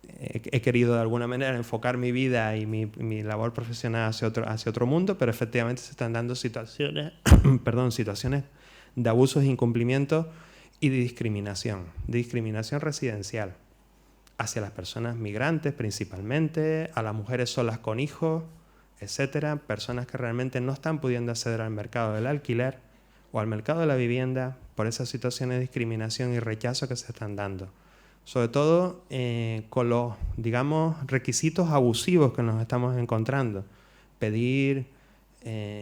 he querido de alguna manera enfocar mi vida y mi labor profesional hacia otro mundo, pero efectivamente se están dando situaciones, situaciones de abusos, incumplimientos y de discriminación residencial hacia las personas migrantes principalmente, a las mujeres solas con hijos, etcétera, personas que realmente no están pudiendo acceder al mercado del alquiler o al mercado de la vivienda por esas situaciones de discriminación y rechazo que se están dando. Sobre todo con los, digamos, requisitos abusivos que nos estamos encontrando. Pedir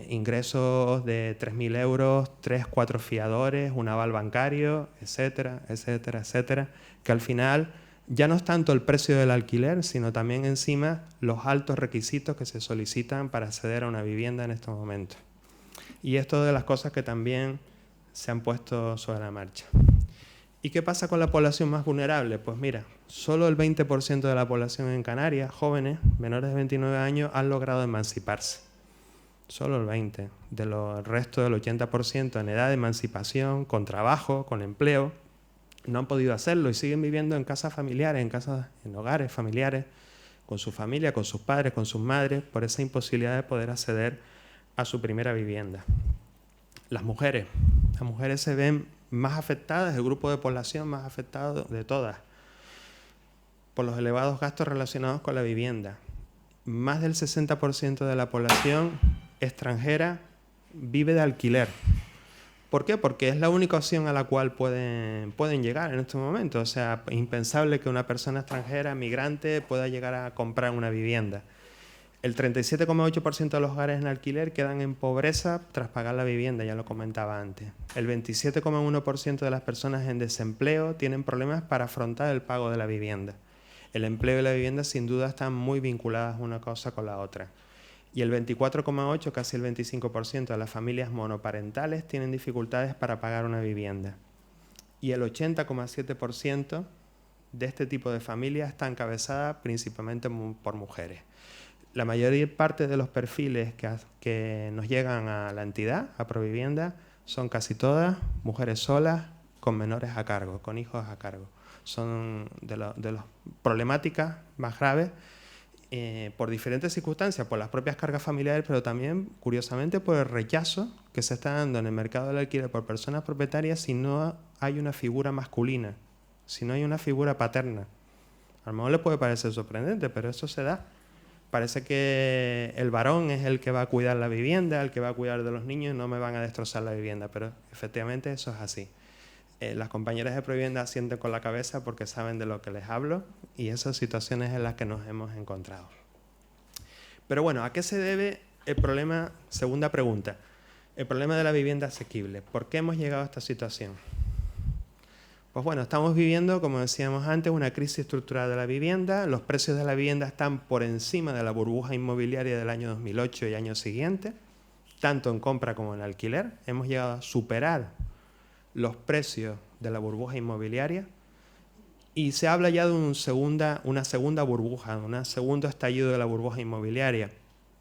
ingresos de 3.000 euros, 3, 4 fiadores, un aval bancario, etcétera, etcétera, etcétera, que al final ya no es tanto el precio del alquiler, sino también encima los altos requisitos que se solicitan para acceder a una vivienda en estos momentos. Y esto de las cosas que también se han puesto sobre la marcha. ¿Y qué pasa con la población más vulnerable? Pues mira, solo el 20% de la población en Canarias, jóvenes, menores de 29 años, han logrado emanciparse. Solo el 20%. El resto del 80% en edad de emancipación, con trabajo, con empleo, no han podido hacerlo y siguen viviendo en casas familiares, en hogares familiares, con su familia, con sus padres, con sus madres, por esa imposibilidad de poder acceder a su primera vivienda. Las mujeres se ven más afectadas, el grupo de población más afectado de todas, por los elevados gastos relacionados con la vivienda. Más del 60% de la población extranjera vive de alquiler. ¿Por qué? Porque es la única opción a la cual pueden llegar en este momento. O sea, es impensable que una persona extranjera, migrante, pueda llegar a comprar una vivienda. El 37,8% de los hogares en alquiler quedan en pobreza tras pagar la vivienda, ya lo comentaba antes. El 27,1% de las personas en desempleo tienen problemas para afrontar el pago de la vivienda. El empleo y la vivienda sin duda están muy vinculadas una cosa con la otra. Y el 24,8%, casi el 25% de las familias monoparentales tienen dificultades para pagar una vivienda. Y el 80,7% de este tipo de familias está encabezada principalmente por mujeres. La mayor parte de los perfiles que nos llegan a la entidad, a Provivienda, son casi todas mujeres solas con menores a cargo, con hijos a cargo. Son de las problemáticas más graves por diferentes circunstancias, por las propias cargas familiares, pero también, curiosamente, por el rechazo que se está dando en el mercado del alquiler por personas propietarias si no hay una figura masculina, si no hay una figura paterna. A lo mejor le puede parecer sorprendente, pero eso se da. Parece que el varón es el que va a cuidar la vivienda, el que va a cuidar de los niños, y no me van a destrozar la vivienda, pero efectivamente eso es así. Las compañeras de Provivienda asienten con la cabeza porque saben de lo que les hablo y esas situaciones en las que nos hemos encontrado. Pero bueno, ¿a qué se debe el problema? Segunda pregunta, el problema de la vivienda asequible. ¿Por qué hemos llegado a esta situación? Pues bueno, estamos viviendo, como decíamos antes, una crisis estructural de la vivienda. Los precios de la vivienda están por encima de la burbuja inmobiliaria del año 2008 y años siguientes, tanto en compra como en alquiler. Hemos llegado a superar los precios de la burbuja inmobiliaria y se habla ya de una segunda burbuja, un segundo estallido de la burbuja inmobiliaria.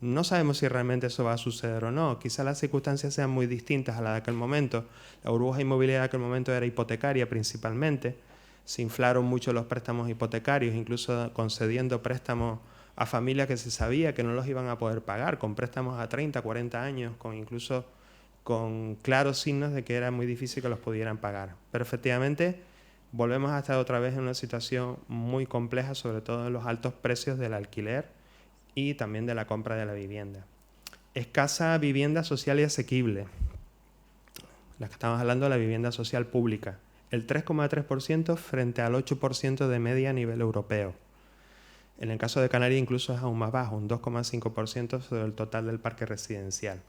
No sabemos si realmente eso va a suceder o no. Quizás las circunstancias sean muy distintas a las de aquel momento. La burbuja inmobiliaria de aquel momento era hipotecaria principalmente. Se inflaron mucho los préstamos hipotecarios, incluso concediendo préstamos a familias que se sabía que no los iban a poder pagar, con préstamos a 30, 40 años, incluso con claros signos de que era muy difícil que los pudieran pagar. Pero efectivamente volvemos a estar otra vez en una situación muy compleja, sobre todo en los altos precios del alquiler y también de la compra de la vivienda. Escasa vivienda social y asequible. La que estamos hablando de la vivienda social pública. El 3,3% frente al 8% de media a nivel europeo. En el caso de Canarias incluso es aún más bajo, un 2,5% sobre el total del parque residencial.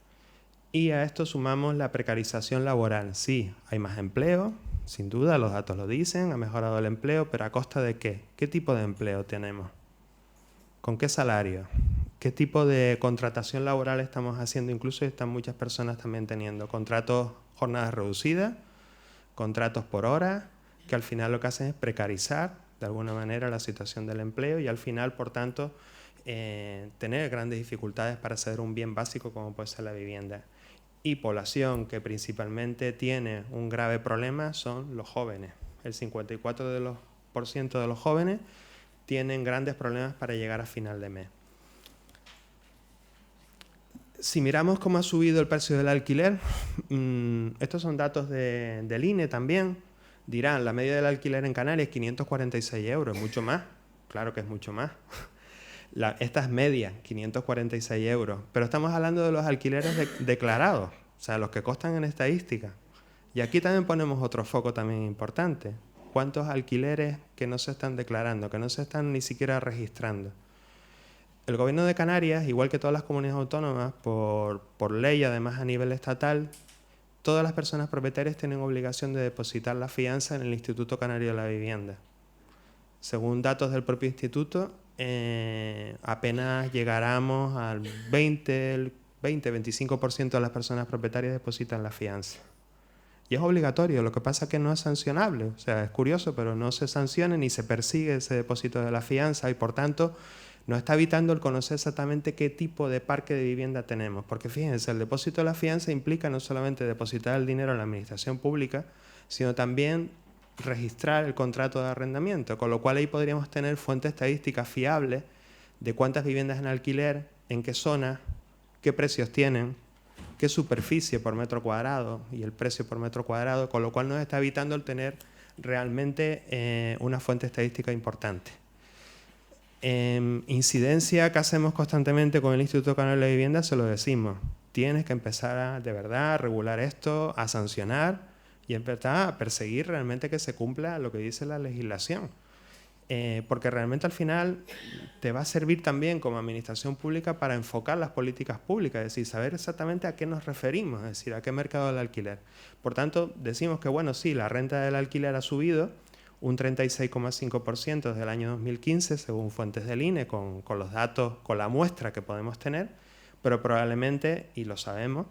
Y a esto sumamos la precarización laboral. Sí, hay más empleo, sin duda, los datos lo dicen, ha mejorado el empleo, pero ¿a costa de qué? ¿Qué tipo de empleo tenemos? ¿Con qué salario? ¿Qué tipo de contratación laboral estamos haciendo? Incluso están muchas personas también teniendo contratos, jornadas reducidas, contratos por hora, que al final lo que hacen es precarizar de alguna manera la situación del empleo y al final, por tanto, tener grandes dificultades para acceder a un bien básico como puede ser la vivienda. Y población que principalmente tiene un grave problema son los jóvenes. El 54% de los jóvenes tienen grandes problemas para llegar a final de mes. Si miramos cómo ha subido el precio del alquiler, estos son datos del INE también, dirán, la media del alquiler en Canarias es 546 euros, mucho más, claro que es mucho más. Esta es media, 546 euros, pero estamos hablando de los alquileres declarados, o sea, los que constan en estadística. Y aquí también ponemos otro foco también importante. ¿Cuántos alquileres que no se están declarando, que no se están ni siquiera registrando? El Gobierno de Canarias, igual que todas las comunidades autónomas, por ley, además a nivel estatal, todas las personas propietarias tienen obligación de depositar la fianza en el Instituto Canario de la Vivienda. Según datos del propio instituto, apenas llegáramos al 20-25% de las personas propietarias depositan la fianza. Y es obligatorio, lo que pasa es que no es sancionable. O sea, es curioso, pero no se sanciona ni se persigue ese depósito de la fianza y, por tanto, nos está evitando el conocer exactamente qué tipo de parque de vivienda tenemos. Porque fíjense, el depósito de la fianza implica no solamente depositar el dinero en la administración pública, sino también registrar el contrato de arrendamiento, con lo cual ahí podríamos tener fuentes estadísticas fiables de cuántas viviendas en alquiler, en qué zona, qué precios tienen, qué superficie por metro cuadrado y el precio por metro cuadrado, con lo cual nos está evitando el tener realmente una fuente estadística importante. Incidencia que hacemos constantemente con el Instituto Canario de la Vivienda, se lo decimos. Tienes que empezar a, de verdad, a regular esto, a sancionar y empezar a perseguir realmente que se cumpla lo que dice la legislación. Porque realmente al final te va a servir también como administración pública para enfocar las políticas públicas, es decir, saber exactamente a qué nos referimos, es decir, a qué mercado del alquiler. Por tanto, decimos que, bueno, sí, la renta del alquiler ha subido un 36,5% desde el año 2015, según fuentes del INE, con los datos, con la muestra que podemos tener, pero probablemente, y lo sabemos,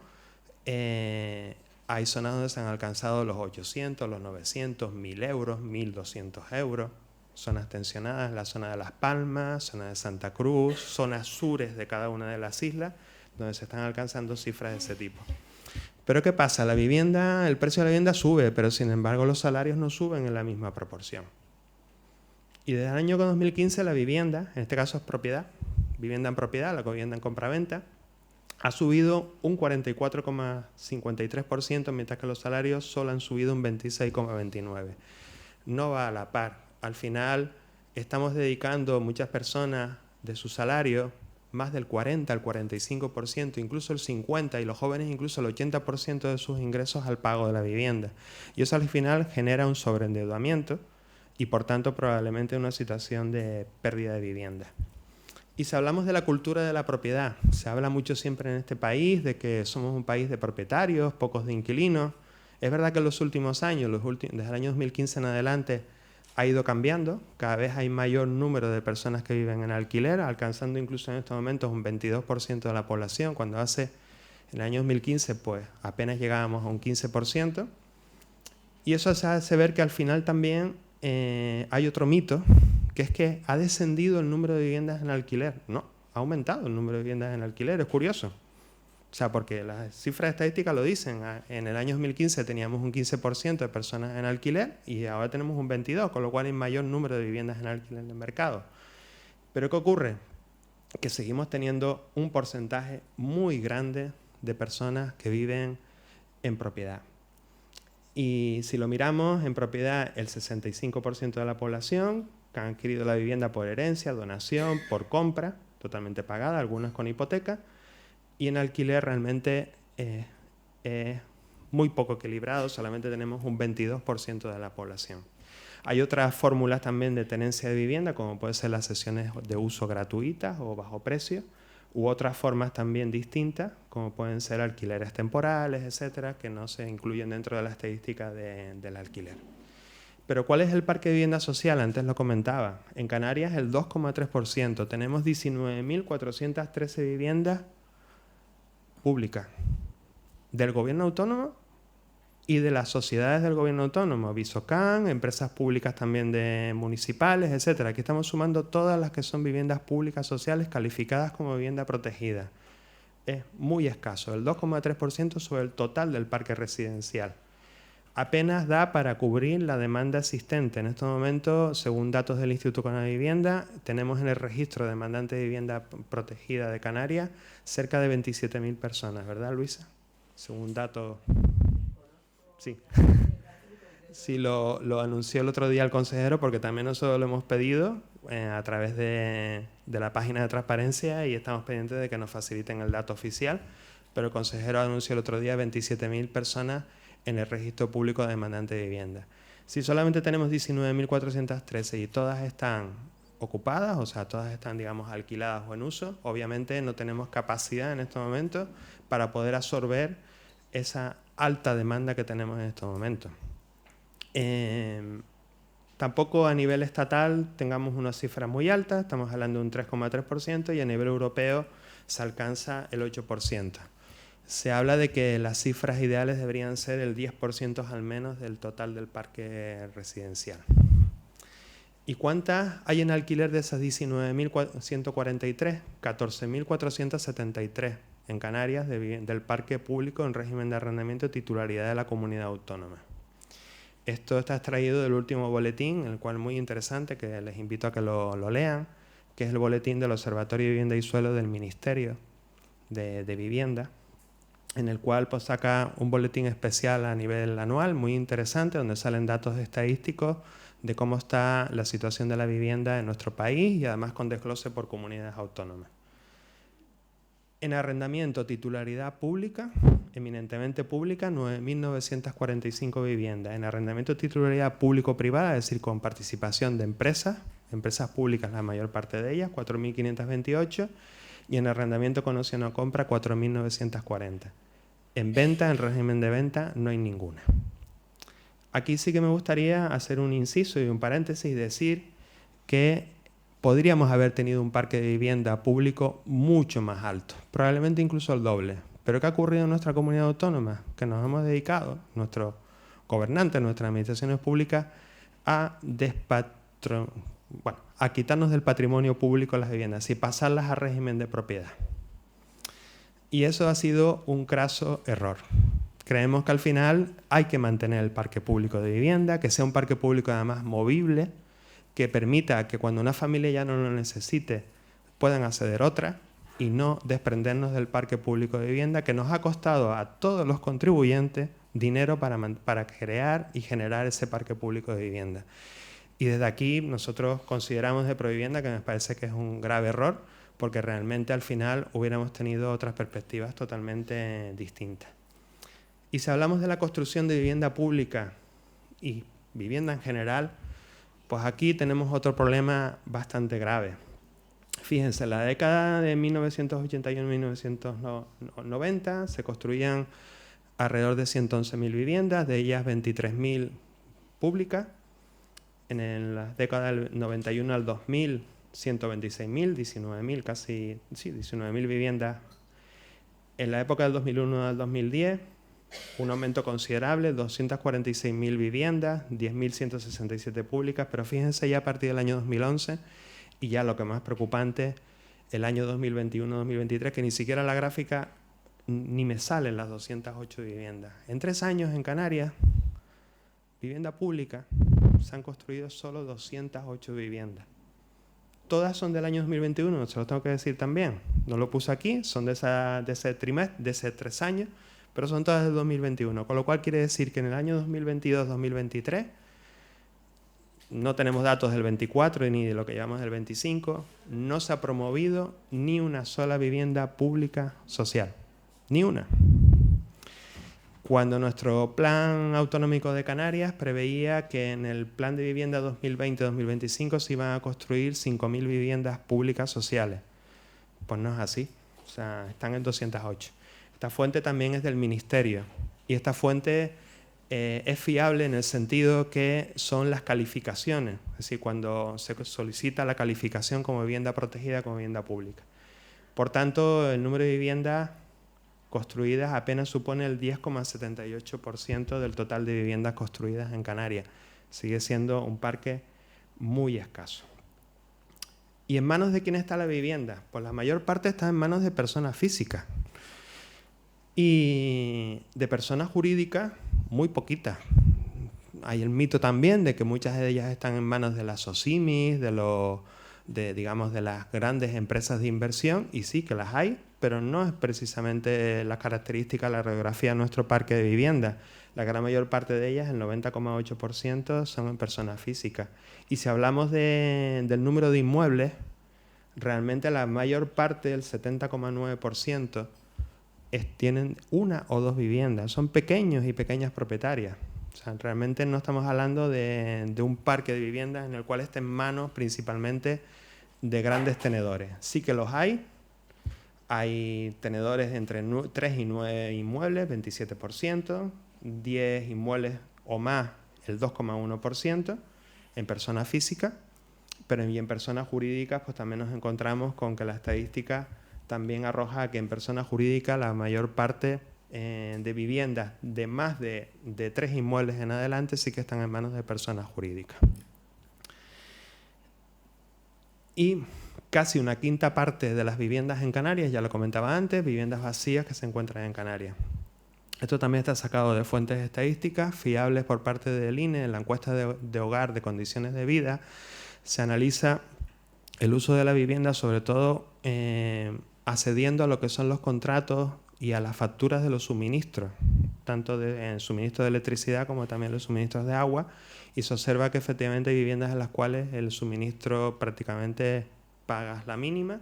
hay zonas donde se han alcanzado los 800, los 900, 1.000 euros, 1.200 euros, zonas tensionadas, la zona de Las Palmas, zona de Santa Cruz, zonas sures de cada una de las islas, donde se están alcanzando cifras de ese tipo. Pero ¿qué pasa? La vivienda, el precio de la vivienda sube, pero sin embargo los salarios no suben en la misma proporción. Y desde el año 2015 la vivienda, en este caso es propiedad, vivienda en propiedad, la vivienda en compraventa, ha subido un 44,53%, mientras que los salarios solo han subido un 26,29%. No va a la par. Al final estamos dedicando muchas personas de su salario, más del 40 al 45%, incluso el 50%, y los jóvenes incluso el 80% de sus ingresos al pago de la vivienda. Y eso al final genera un sobreendeudamiento y por tanto probablemente una situación de pérdida de vivienda. Y si hablamos de la cultura de la propiedad, se habla mucho siempre en este país de que somos un país de propietarios, pocos de inquilinos. Es verdad que en los últimos años, desde el año 2015 en adelante, ha ido cambiando. Cada vez hay mayor número de personas que viven en alquiler, alcanzando incluso en estos momentos un 22% de la población, cuando en el año 2015 pues apenas llegábamos a un 15%. Y eso se hace ver que al final también hay otro mito, que es que ha descendido el número de viviendas en alquiler. No, ha aumentado el número de viviendas en alquiler. Es curioso. O sea, porque las cifras estadísticas lo dicen. En el año 2015 teníamos un 15% de personas en alquiler y ahora tenemos un 22%, con lo cual hay mayor número de viviendas en alquiler en el mercado. Pero ¿qué ocurre? Que seguimos teniendo un porcentaje muy grande de personas que viven en propiedad. Y si lo miramos, en propiedad el 65% de la población que han adquirido la vivienda por herencia, donación, por compra, totalmente pagada, algunas con hipoteca, y en alquiler realmente es muy poco equilibrado, solamente tenemos un 22% de la población. Hay otras fórmulas también de tenencia de vivienda, como pueden ser las sesiones de uso gratuitas o bajo precio, u otras formas también distintas, como pueden ser alquileres temporales, etcétera, que no se incluyen dentro de la estadística del alquiler. Pero ¿cuál es el parque de vivienda social? Antes lo comentaba. En Canarias el 2,3%. Tenemos 19.413 viviendas públicas del gobierno autónomo y de las sociedades del gobierno autónomo, Visocan, empresas públicas también de municipales, etcétera. Aquí estamos sumando todas las que son viviendas públicas sociales calificadas como vivienda protegida. Es muy escaso, el 2,3% sobre el total del parque residencial. Apenas da para cubrir la demanda existente. En este momento, según datos del Instituto Canario de Vivienda, tenemos en el registro de demandantes de vivienda protegida de Canarias cerca de 27.000 personas, ¿verdad, Luisa? Según datos... Sí. Sí, lo anunció el otro día el consejero, porque también nosotros lo hemos pedido a través de la página de transparencia y estamos pendientes de que nos faciliten el dato oficial, pero el consejero anunció el otro día 27.000 personas en el registro público de demandantes de vivienda. Si solamente tenemos 19.413 y todas están ocupadas, o sea, todas están, digamos, alquiladas o en uso, obviamente no tenemos capacidad en estos momentos para poder absorber esa alta demanda que tenemos en estos momentos. Tampoco a nivel estatal tengamos unas cifras muy altas, estamos hablando de un 3,3% y a nivel europeo se alcanza el 8%. Se habla de que las cifras ideales deberían ser el 10% al menos del total del parque residencial. ¿Y cuántas hay en alquiler de esas 19.143? 14.473 en Canarias del parque público en régimen de arrendamiento de titularidad de la comunidad autónoma. Esto está extraído del último boletín, el cual es muy interesante, que les invito a que lo lean, que es el boletín del Observatorio de Vivienda y Suelo del Ministerio de Vivienda, en el cual pues saca un boletín especial a nivel anual, muy interesante, donde salen datos estadísticos de cómo está la situación de la vivienda en nuestro país y además con desglose por comunidades autónomas. En arrendamiento, titularidad pública, eminentemente pública, 9.945 viviendas. En arrendamiento, titularidad público-privada, es decir, con participación de empresas públicas, la mayor parte de ellas, 4.528, y en arrendamiento con opción a compra, 4.940. En venta, en régimen de venta, no hay ninguna. Aquí sí que me gustaría hacer un inciso y un paréntesis y decir que podríamos haber tenido un parque de vivienda público mucho más alto, probablemente incluso el doble. Pero ¿qué ha ocurrido en nuestra comunidad autónoma? Que nos hemos dedicado, nuestros gobernantes, nuestras administraciones públicas, a quitarnos del patrimonio público las viviendas y pasarlas a régimen de propiedad. Y eso ha sido un craso error. Creemos que al final hay que mantener el parque público de vivienda, que sea un parque público además movible, que permita que cuando una familia ya no lo necesite puedan acceder otra y no desprendernos del parque público de vivienda que nos ha costado a todos los contribuyentes dinero para crear y generar ese parque público de vivienda. Y desde aquí nosotros consideramos de Provivienda que me parece que es un grave error porque realmente al final hubiéramos tenido otras perspectivas totalmente distintas. Y si hablamos de la construcción de vivienda pública y vivienda en general, pues aquí tenemos otro problema bastante grave. Fíjense, en la década de 1981-1990 se construían alrededor de 111.000 viviendas, de ellas 23.000 públicas. En la década del 91 al 2000, 126.000, 19.000, casi, sí, 19.000 viviendas. En la época del 2001 al 2010, un aumento considerable, 246.000 viviendas, 10.167 públicas, pero fíjense ya a partir del año 2011, y ya lo que más preocupante el año 2021-2023, que ni siquiera la gráfica ni me salen las 208 viviendas. En 3 años en Canarias, vivienda pública, se han construido solo 208 viviendas. Todas son del año 2021, se lo tengo que decir también. No lo puse aquí, son de ese trimestre, de ese 3 años, pero son todas del 2021. Con lo cual quiere decir que en el año 2022-2023, no tenemos datos del 24 ni de lo que llevamos del 25, no se ha promovido ni una sola vivienda pública social. Ni una. Cuando nuestro plan autonómico de Canarias preveía que en el plan de vivienda 2020-2025 se iban a construir 5.000 viviendas públicas sociales. Pues no es así. O sea, están en 208. Esta fuente también es del Ministerio. Y esta fuente es fiable en el sentido que son las calificaciones. Es decir, cuando se solicita la calificación como vivienda protegida, como vivienda pública. Por tanto, el número de viviendas construidas apenas supone el 10,78% del total de viviendas construidas en Canarias. Sigue siendo un parque muy escaso. ¿Y en manos de quién está la vivienda? Pues la mayor parte está en manos de personas físicas. Y de personas jurídicas, muy poquitas. Hay el mito también de que muchas de ellas están en manos de las SOCIMIS, digamos, de las grandes empresas de inversión, y sí que las hay, pero no es precisamente la característica, la radiografía de nuestro parque de vivienda. La gran mayor parte de ellas, el 90,8%, son en personas físicas. Y si hablamos del número de inmuebles, realmente la mayor parte, el 70,9%, tienen una o dos viviendas. Son pequeños y pequeñas propietarias. O sea, realmente no estamos hablando de un parque de viviendas en el cual esté en manos principalmente de grandes tenedores. Sí que los hay. Hay tenedores entre 3 y 9 inmuebles, 27%, 10 inmuebles o más, el 2,1% en personas físicas, pero en personas jurídicas pues también nos encontramos con que la estadística también arroja que en personas jurídicas la mayor parte de viviendas de más de 3 inmuebles en adelante sí que están en manos de personas jurídicas. Y casi una quinta parte de las viviendas en Canarias, ya lo comentaba antes, viviendas vacías que se encuentran en Canarias. Esto también está sacado de fuentes estadísticas fiables por parte del INE. En la encuesta de hogar de condiciones de vida se analiza el uso de la vivienda, sobre todo accediendo a lo que son los contratos y a las facturas de los suministros, tanto en suministro de electricidad como también los suministros de agua, y se observa que efectivamente hay viviendas en las cuales el suministro prácticamente pagas la mínima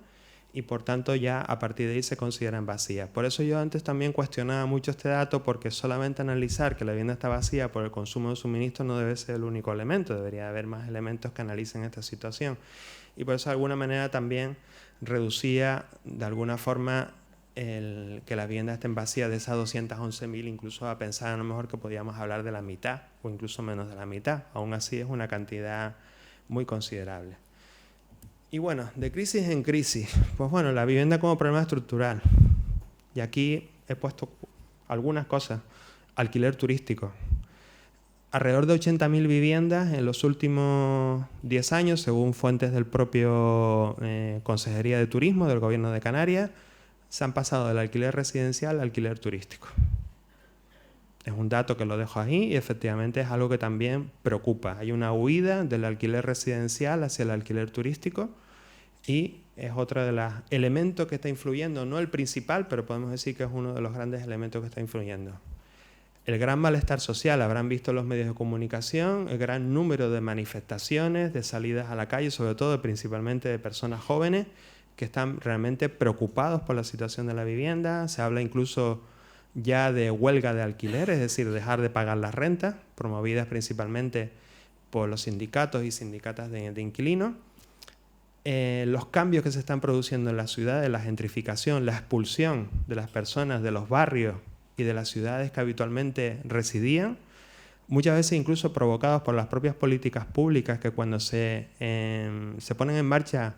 y por tanto ya a partir de ahí se consideran vacías. Por eso yo antes también cuestionaba mucho este dato, porque solamente analizar que la vivienda está vacía por el consumo de suministro no debe ser el único elemento, debería haber más elementos que analicen esta situación. Y por eso de alguna manera también reducía de alguna forma que las viviendas estén vacías de esas 211.000, incluso a pensar a lo mejor que podíamos hablar de la mitad o incluso menos de la mitad. Aún así es una cantidad muy considerable. Y bueno, de crisis en crisis, pues bueno, la vivienda como problema estructural. Y aquí he puesto algunas cosas. Alquiler turístico. Alrededor de 80.000 viviendas en los últimos 10 años, según fuentes del propio Consejería de Turismo del Gobierno de Canarias, se han pasado del alquiler residencial al alquiler turístico. Es un dato que lo dejo ahí y efectivamente es algo que también preocupa. Hay una huida del alquiler residencial hacia el alquiler turístico y es otro de los elementos que está influyendo, no el principal, pero podemos decir que es uno de los grandes elementos que está influyendo. El gran malestar social, habrán visto los medios de comunicación, el gran número de manifestaciones, de salidas a la calle, sobre todo principalmente de personas jóvenes que están realmente preocupados por la situación de la vivienda. Se habla incluso ya de huelga de alquiler, es decir, dejar de pagar las rentas, promovidas principalmente por los sindicatos y sindicatas de inquilinos. Los cambios que se están produciendo en la ciudad, la gentrificación, la expulsión de las personas de los barrios y de las ciudades que habitualmente residían, muchas veces incluso provocados por las propias políticas públicas que cuando se ponen en marcha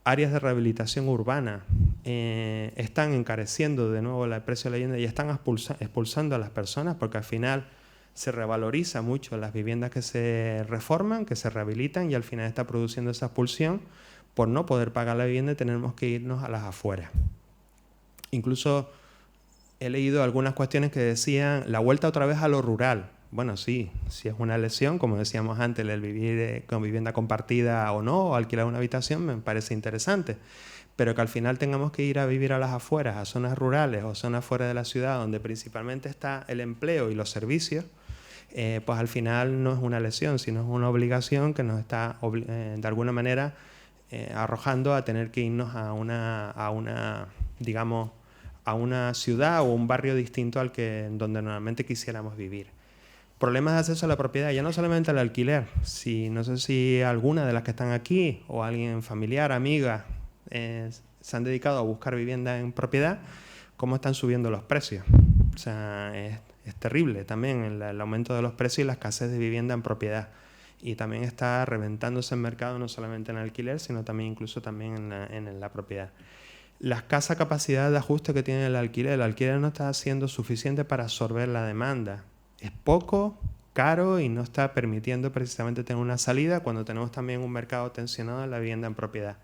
áreas de rehabilitación urbana, están encareciendo de nuevo el precio de la vivienda y están expulsando a las personas, porque al final se revaloriza mucho las viviendas que se reforman, que se rehabilitan, y al final está produciendo esa expulsión por no poder pagar la vivienda tenemos que irnos a las afueras. Incluso he leído algunas cuestiones que decían la vuelta otra vez a lo rural. Bueno, sí, si es una elección, como decíamos antes, el vivir con vivienda compartida o no, o alquilar una habitación, me parece interesante. Pero que al final tengamos que ir a vivir a las afueras, a zonas rurales o zonas fuera de la ciudad, donde principalmente está el empleo y los servicios, pues al final no es una elección, sino es una obligación que nos está, de alguna manera, arrojando a tener que irnos a una, digamos, a una ciudad o un barrio distinto al que donde normalmente quisiéramos vivir. Problemas de acceso a la propiedad, ya no solamente al alquiler. No sé si alguna de las que están aquí o alguien familiar, amiga, se han dedicado a buscar vivienda en propiedad, cómo están subiendo los precios. O sea, es terrible también el aumento de los precios y la escasez de vivienda en propiedad. Y también está reventándose el mercado no solamente en alquiler, sino también incluso también en la propiedad. La escasa capacidad de ajuste que tiene el alquiler no está siendo suficiente para absorber la demanda. Es poco, caro y no está permitiendo precisamente tener una salida cuando tenemos también un mercado tensionado en la vivienda en propiedad.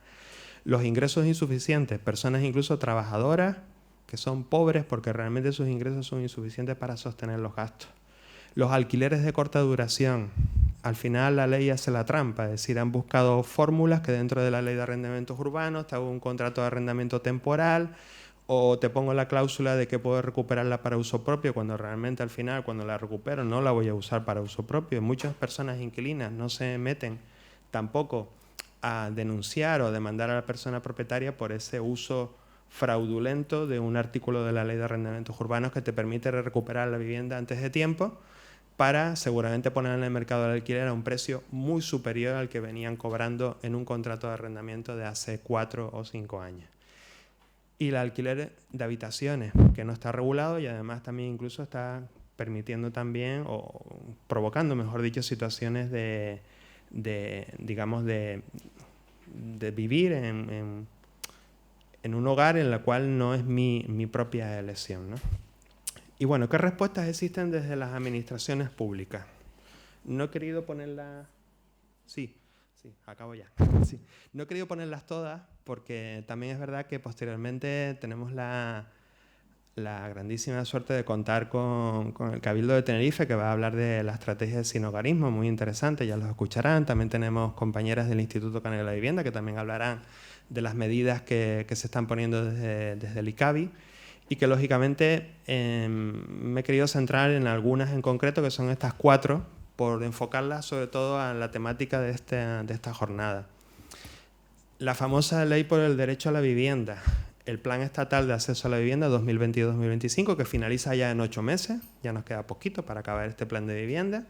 Los ingresos insuficientes, personas incluso trabajadoras que son pobres porque realmente sus ingresos son insuficientes para sostener los gastos. Los alquileres de corta duración. Al final la ley hace la trampa, es decir, han buscado fórmulas que dentro de la ley de arrendamientos urbanos te hago un contrato de arrendamiento temporal o te pongo la cláusula de que puedo recuperarla para uso propio cuando realmente al final cuando la recupero no la voy a usar para uso propio. Muchas personas inquilinas no se meten tampoco a denunciar o demandar a la persona propietaria por ese uso fraudulento de un artículo de la ley de arrendamientos urbanos que te permite recuperar la vivienda antes de tiempo para seguramente poner en el mercado del alquiler a un precio muy superior al que venían cobrando en un contrato de arrendamiento de hace 4 o 5 años. Y el alquiler de habitaciones, que no está regulado y además también incluso está permitiendo también, o provocando, mejor dicho, situaciones de vivir en un hogar en el cual no es mi propia elección, ¿no? Y bueno, ¿qué respuestas existen desde las administraciones públicas? No he querido ponerlas... Sí, acabo ya. Sí. No he querido ponerlas todas porque también es verdad que posteriormente tenemos la grandísima suerte de contar con el Cabildo de Tenerife, que va a hablar de la estrategia de sinhogarismo, muy interesante, ya los escucharán. También tenemos compañeras del Instituto Canario de la Vivienda que también hablarán de las medidas que se están poniendo desde el ICABI. Y que lógicamente me he querido centrar en algunas en concreto, que son estas 4, por enfocarlas sobre todo a la temática de esta jornada. La famosa Ley por el Derecho a la Vivienda, el Plan Estatal de Acceso a la Vivienda 2022-2025, que finaliza ya en 8 meses, ya nos queda poquito para acabar este plan de vivienda.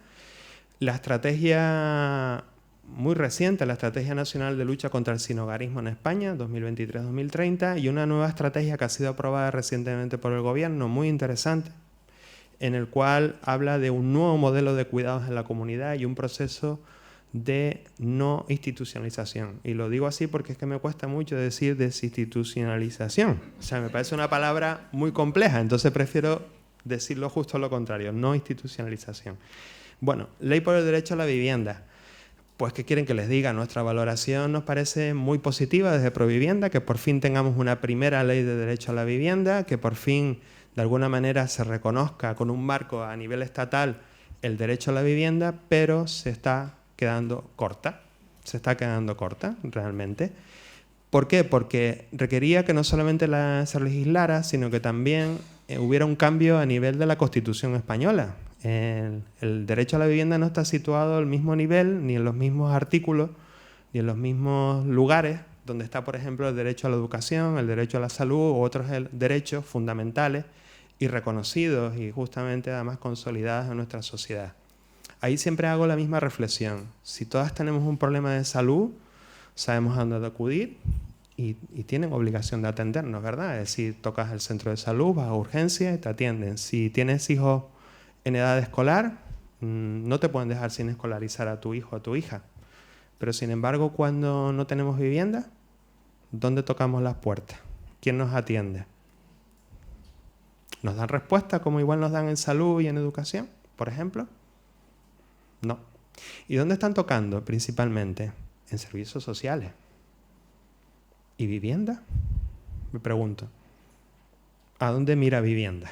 La estrategia muy reciente, la Estrategia Nacional de Lucha contra el Sinhogarismo en España, 2023-2030, y una nueva estrategia que ha sido aprobada recientemente por el Gobierno, muy interesante, en el cual habla de un nuevo modelo de cuidados en la comunidad y un proceso de no institucionalización. Y lo digo así porque es que me cuesta mucho decir desinstitucionalización. O sea, me parece una palabra muy compleja, entonces prefiero decirlo justo lo contrario, no institucionalización. Bueno, Ley por el Derecho a la Vivienda. Pues, ¿qué quieren que les diga? Nuestra valoración nos parece muy positiva desde Provivienda, que por fin tengamos una primera ley de derecho a la vivienda, que por fin, de alguna manera, se reconozca con un marco a nivel estatal el derecho a la vivienda, pero se está quedando corta realmente. ¿Por qué? Porque requería que no solamente se legislara, sino que también hubiera un cambio a nivel de la Constitución española. El derecho a la vivienda no está situado al mismo nivel, ni en los mismos artículos, ni en los mismos lugares donde está, por ejemplo, el derecho a la educación, el derecho a la salud u otros derechos fundamentales y reconocidos y justamente además consolidados en nuestra sociedad. Ahí siempre hago la misma reflexión. Si todas tenemos un problema de salud, sabemos a dónde acudir y tienen obligación de atendernos, ¿verdad? Es decir, tocas el centro de salud, vas a urgencia y te atienden. Si tienes hijos en edad escolar, no te pueden dejar sin escolarizar a tu hijo o a tu hija. Pero sin embargo, cuando no tenemos vivienda, ¿dónde tocamos las puertas? ¿Quién nos atiende? ¿Nos dan respuesta como igual nos dan en salud y en educación, por ejemplo? No. ¿Y dónde están tocando principalmente? En servicios sociales. ¿Y vivienda? Me pregunto. ¿A dónde mira vivienda?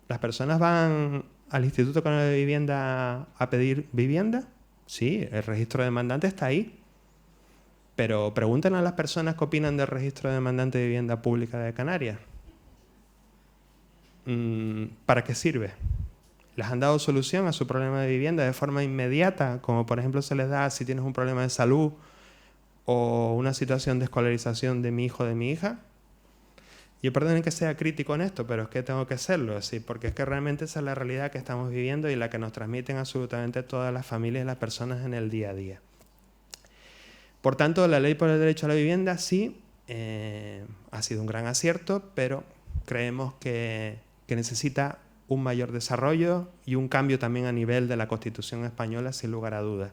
¿Las personas van al Instituto Canario de Vivienda a pedir vivienda? Sí, el registro de demandantes está ahí. Pero pregunten a las personas qué opinan del registro de demandantes de vivienda pública de Canarias. ¿Para qué sirve? ¿Les han dado solución a su problema de vivienda de forma inmediata? Como por ejemplo se les da si tienes un problema de salud o una situación de escolarización de mi hijo o de mi hija. Yo perdonen que sea crítico en esto, pero es que tengo que serlo, ¿sí? Porque es que realmente esa es la realidad que estamos viviendo y la que nos transmiten absolutamente todas las familias y las personas en el día a día. Por tanto, la ley por el derecho a la vivienda sí ha sido un gran acierto, pero creemos que necesita un mayor desarrollo y un cambio también a nivel de la Constitución española, sin lugar a dudas.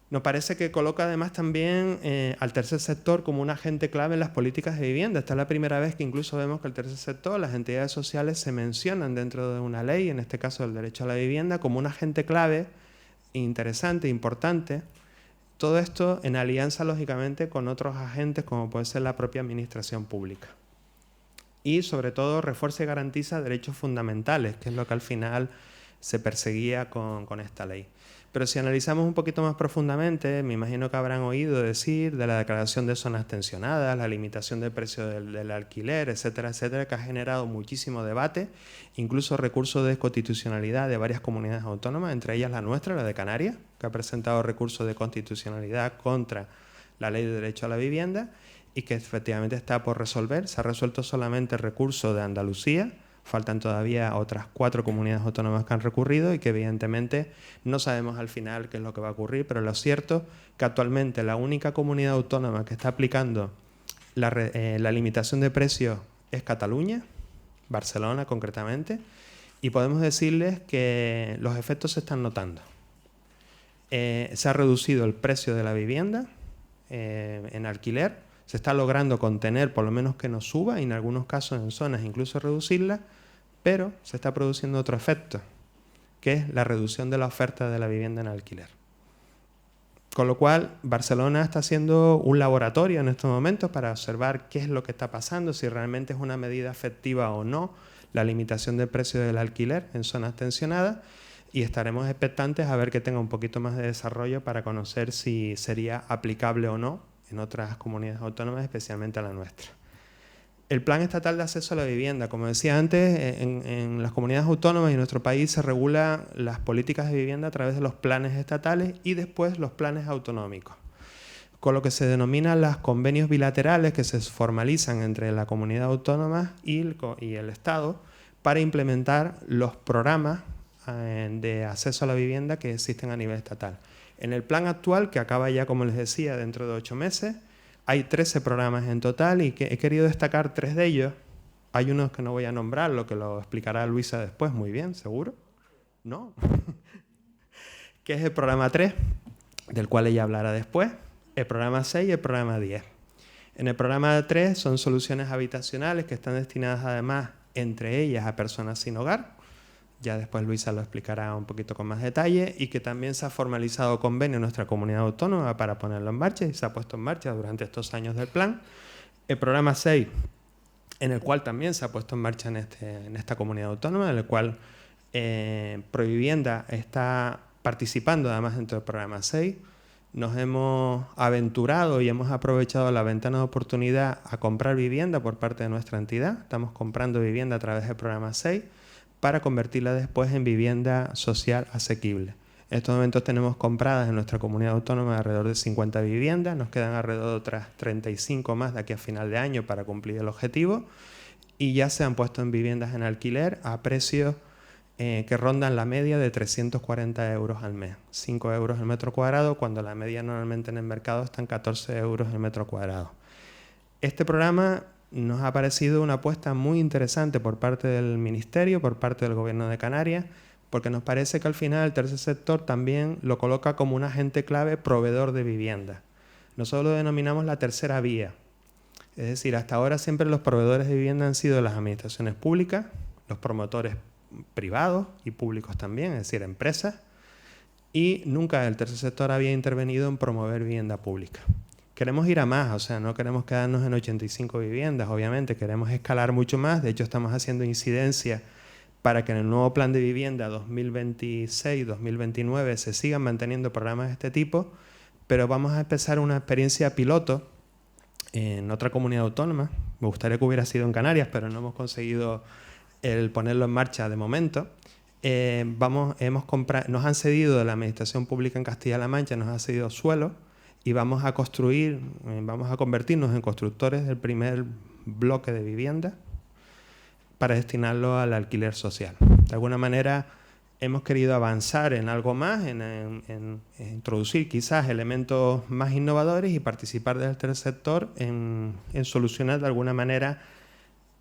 Nos parece que coloca además también al tercer sector como un agente clave en las políticas de vivienda. Esta es la primera vez que incluso vemos que el tercer sector, las entidades sociales se mencionan dentro de una ley, en este caso el derecho a la vivienda, como un agente clave, interesante, importante. Todo esto en alianza, lógicamente, con otros agentes como puede ser la propia administración pública. Y sobre todo refuerza y garantiza derechos fundamentales, que es lo que al final se perseguía con esta ley. Pero si analizamos un poquito más profundamente, me imagino que habrán oído decir de la declaración de zonas tensionadas, la limitación del precio del alquiler, etcétera, etcétera, que ha generado muchísimo debate, incluso recursos de constitucionalidad de varias comunidades autónomas, entre ellas la nuestra, la de Canarias, que ha presentado recursos de constitucionalidad contra la Ley de Derecho a la Vivienda y que efectivamente está por resolver. Se ha resuelto solamente el recurso de Andalucía. Faltan todavía otras 4 comunidades autónomas que han recurrido y que evidentemente no sabemos al final qué es lo que va a ocurrir, pero lo cierto es que actualmente la única comunidad autónoma que está aplicando la limitación de precios es Cataluña, Barcelona concretamente, y podemos decirles que los efectos se están notando. Se ha reducido el precio de la vivienda en alquiler, se está logrando contener, por lo menos que no suba, y en algunos casos en zonas incluso reducirla, pero se está produciendo otro efecto, que es la reducción de la oferta de la vivienda en alquiler. Con lo cual, Barcelona está haciendo un laboratorio en estos momentos para observar qué es lo que está pasando, si realmente es una medida efectiva o no la limitación del precio del alquiler en zonas tensionadas, y estaremos expectantes a ver que tenga un poquito más de desarrollo para conocer si sería aplicable o no en otras comunidades autónomas, especialmente a la nuestra. El Plan Estatal de Acceso a la Vivienda, como decía antes, en las comunidades autónomas y en nuestro país se regulan las políticas de vivienda a través de los planes estatales y después los planes autonómicos, con lo que se denominan los convenios bilaterales que se formalizan entre la comunidad autónoma y el Estado para implementar los programas de acceso a la vivienda que existen a nivel estatal. En el plan actual, que acaba ya, como les decía, dentro de 8 meses, hay 13 programas en total y que he querido destacar 3 de ellos. Hay unos que no voy a nombrar, lo que lo explicará Luisa después, muy bien, ¿seguro? ¿No? Que es el programa 3, del cual ella hablará después, el programa 6 y el programa 10. En el programa 3 son soluciones habitacionales que están destinadas además, entre ellas, a personas sin hogar. Ya después Luisa lo explicará un poquito con más detalle, y que también se ha formalizado convenio en nuestra comunidad autónoma para ponerlo en marcha y se ha puesto en marcha durante estos años del plan. El programa 6, en el cual también se ha puesto en marcha en esta comunidad autónoma, en el cual Provivienda está participando además dentro del programa 6. Nos hemos aventurado y hemos aprovechado la ventana de oportunidad a comprar vivienda por parte de nuestra entidad. Estamos comprando vivienda a través del programa 6 para convertirla después en vivienda social asequible. En estos momentos tenemos compradas en nuestra comunidad autónoma alrededor de 50 viviendas, nos quedan alrededor de otras 35 más de aquí a final de año para cumplir el objetivo, y ya se han puesto en viviendas en alquiler a precios que rondan la media de 340 euros al mes, 5 euros el metro cuadrado, cuando la media normalmente en el mercado está en 14 euros el metro cuadrado. Este programa nos ha parecido una apuesta muy interesante por parte del Ministerio, por parte del Gobierno de Canarias, porque nos parece que al final el tercer sector también lo coloca como un agente clave proveedor de vivienda. Nosotros lo denominamos la tercera vía. Es decir, hasta ahora siempre los proveedores de vivienda han sido las administraciones públicas, los promotores privados y públicos también, es decir, empresas, y nunca el tercer sector había intervenido en promover vivienda pública. queremos ir a más, o sea, no queremos quedarnos en 85 viviendas, obviamente, queremos escalar mucho más. De hecho, estamos haciendo incidencia para que en el nuevo plan de vivienda 2026-2029 se sigan manteniendo programas de este tipo, pero vamos a empezar una experiencia piloto en otra comunidad autónoma. Me gustaría que hubiera sido en Canarias, pero no hemos conseguido el ponerlo en marcha de momento. Nos han cedido de la Administración Pública en Castilla-La Mancha, nos ha cedido suelo y vamos a convertirnos en constructores del primer bloque de vivienda para destinarlo al alquiler social. De alguna manera hemos querido avanzar en algo más, en introducir quizás elementos más innovadores y participar del tercer sector en solucionar de alguna manera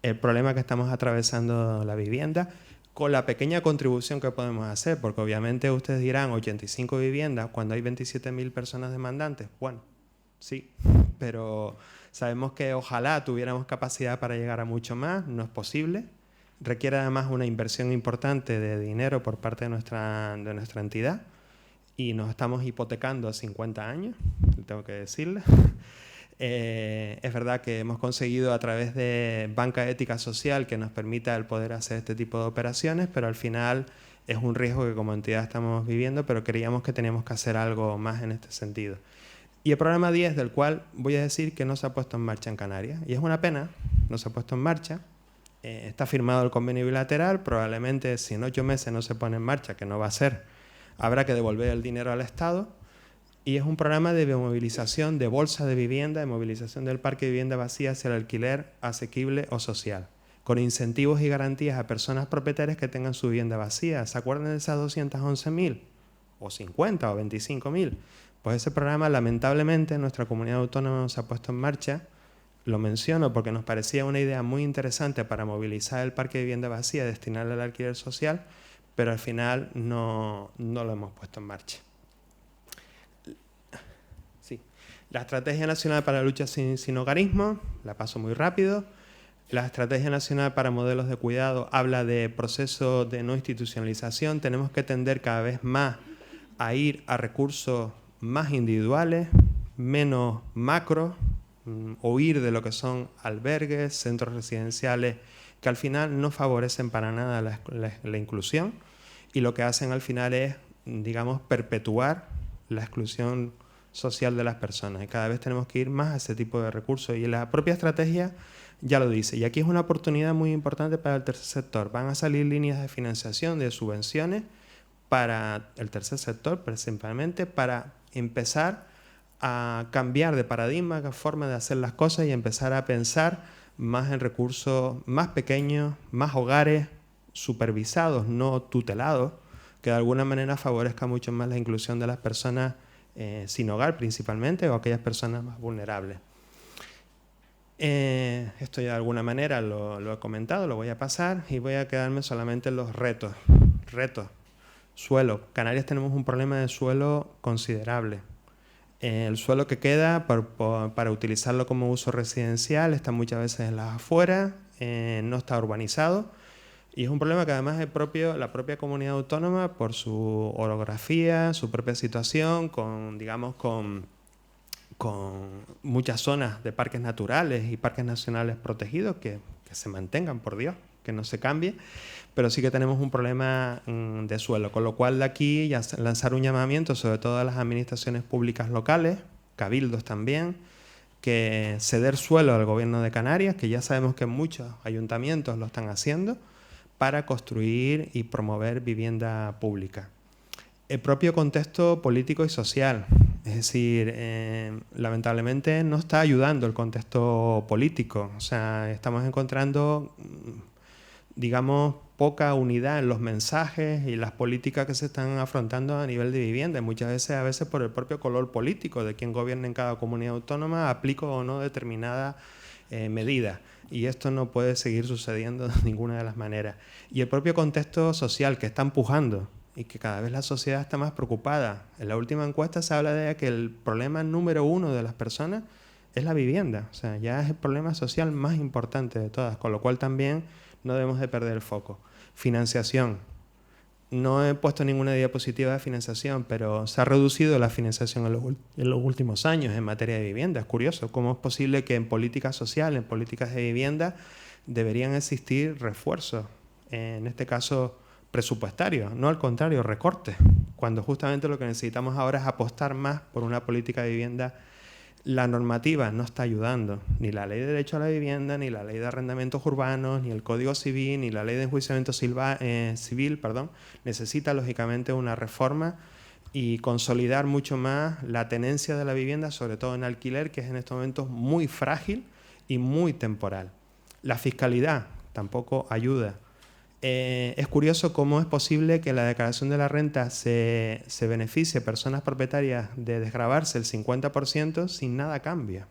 el problema que estamos atravesando la vivienda, con la pequeña contribución que podemos hacer, porque obviamente ustedes dirán 85 viviendas cuando hay 27.000 personas demandantes. Bueno, sí, pero sabemos que ojalá tuviéramos capacidad para llegar a mucho más, no es posible. Requiere además una inversión importante de dinero por parte de nuestra entidad y nos estamos hipotecando a 50 años, tengo que decirle. Es verdad que hemos conseguido a través de banca ética social que nos permita el poder hacer este tipo de operaciones, pero al final es un riesgo que como entidad estamos viviendo, pero creíamos que teníamos que hacer algo más en este sentido. Y el programa 10, del cual voy a decir que no se ha puesto en marcha en Canarias, y es una pena, no se ha puesto en marcha. Está firmado el convenio bilateral, probablemente si en 8 meses no se pone en marcha, que no va a ser, habrá que devolver el dinero al Estado. Y es un programa de movilización de bolsa de vivienda, de movilización del parque de vivienda vacía hacia el alquiler asequible o social, con incentivos y garantías a personas propietarias que tengan su vivienda vacía. ¿Se acuerdan de esas 211.000? ¿O 50 o 25.000? Pues ese programa lamentablemente en nuestra comunidad autónoma no se ha puesto en marcha. Lo menciono porque nos parecía una idea muy interesante para movilizar el parque de vivienda vacía, destinarlo al alquiler social, pero al final no lo hemos puesto en marcha. Sí. La Estrategia Nacional para la Lucha sin Hogarismo, la paso muy rápido. La Estrategia Nacional para Modelos de Cuidado habla de procesos de no institucionalización. Tenemos que tender cada vez más a ir a recursos más individuales, menos macro, huir de lo que son albergues, centros residenciales, que al final no favorecen para nada la inclusión y lo que hacen al final es, digamos, perpetuar la exclusión social de las personas. Y cada vez tenemos que ir más a ese tipo de recursos. Y la propia estrategia ya lo dice. Y aquí es una oportunidad muy importante para el tercer sector. Van a salir líneas de financiación, de subvenciones para el tercer sector, principalmente para empezar a cambiar de paradigma, de forma de hacer las cosas y empezar a pensar más en recursos más pequeños, más hogares supervisados, no tutelados, que de alguna manera favorezca mucho más la inclusión de las personas sin hogar principalmente o aquellas personas más vulnerables. Esto ya de alguna manera lo he comentado, lo voy a pasar y voy a quedarme solamente en los retos. Suelo. Canarias tenemos un problema de suelo considerable. El suelo que queda para utilizarlo como uso residencial está muchas veces en las afueras, no está urbanizado y es un problema que además la propia comunidad autónoma, por su orografía, su propia situación, con muchas zonas de parques naturales y parques nacionales protegidos que se mantengan, por Dios, que no se cambie, pero sí que tenemos un problema de suelo, con lo cual de aquí ya lanzar un llamamiento sobre todo a las administraciones públicas locales, cabildos también, que ceder suelo al gobierno de Canarias, que ya sabemos que muchos ayuntamientos lo están haciendo, para construir y promover vivienda pública. El propio contexto político y social, es decir, lamentablemente no está ayudando el contexto político, o sea, estamos encontrando, digamos, poca unidad en los mensajes y las políticas que se están afrontando a nivel de vivienda, y muchas veces, a veces por el propio color político de quien gobierna en cada comunidad autónoma, aplica o no determinada medida. Y esto no puede seguir sucediendo de ninguna de las maneras. Y el propio contexto social que está empujando y que cada vez la sociedad está más preocupada. En la última encuesta se habla de que el problema número 1 de las personas es la vivienda. O sea, ya es el problema social más importante de todas, con lo cual también no debemos de perder el foco. Financiación. no he puesto ninguna diapositiva de financiación, pero se ha reducido la financiación en los últimos años en materia de vivienda. Es curioso cómo es posible que en políticas sociales, en políticas de vivienda, deberían existir refuerzos, en este caso presupuestarios, no al contrario, recortes, cuando justamente lo que necesitamos ahora es apostar más por una política de vivienda. La normativa no está ayudando, ni la ley de derecho a la vivienda, ni la ley de arrendamientos urbanos, ni el Código Civil, ni la ley de enjuiciamiento civil, necesita lógicamente una reforma y consolidar mucho más la tenencia de la vivienda, sobre todo en alquiler, que es en estos momentos muy frágil y muy temporal. La fiscalidad tampoco ayuda. Es curioso cómo es posible que la declaración de la renta se beneficie a personas propietarias de desgravarse el 50% sin nada cambia,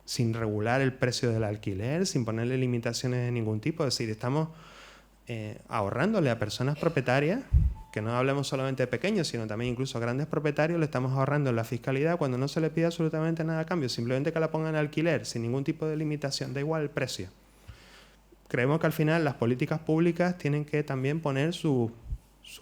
sin regular el precio del alquiler, sin ponerle limitaciones de ningún tipo. Es decir, estamos ahorrándole a personas propietarias, que no hablemos solamente de pequeños, sino también incluso a grandes propietarios, le estamos ahorrando en la fiscalidad cuando no se le pide absolutamente nada a cambio, simplemente que la pongan en alquiler, sin ningún tipo de limitación, da igual el precio. Creemos que al final las políticas públicas tienen que también poner sus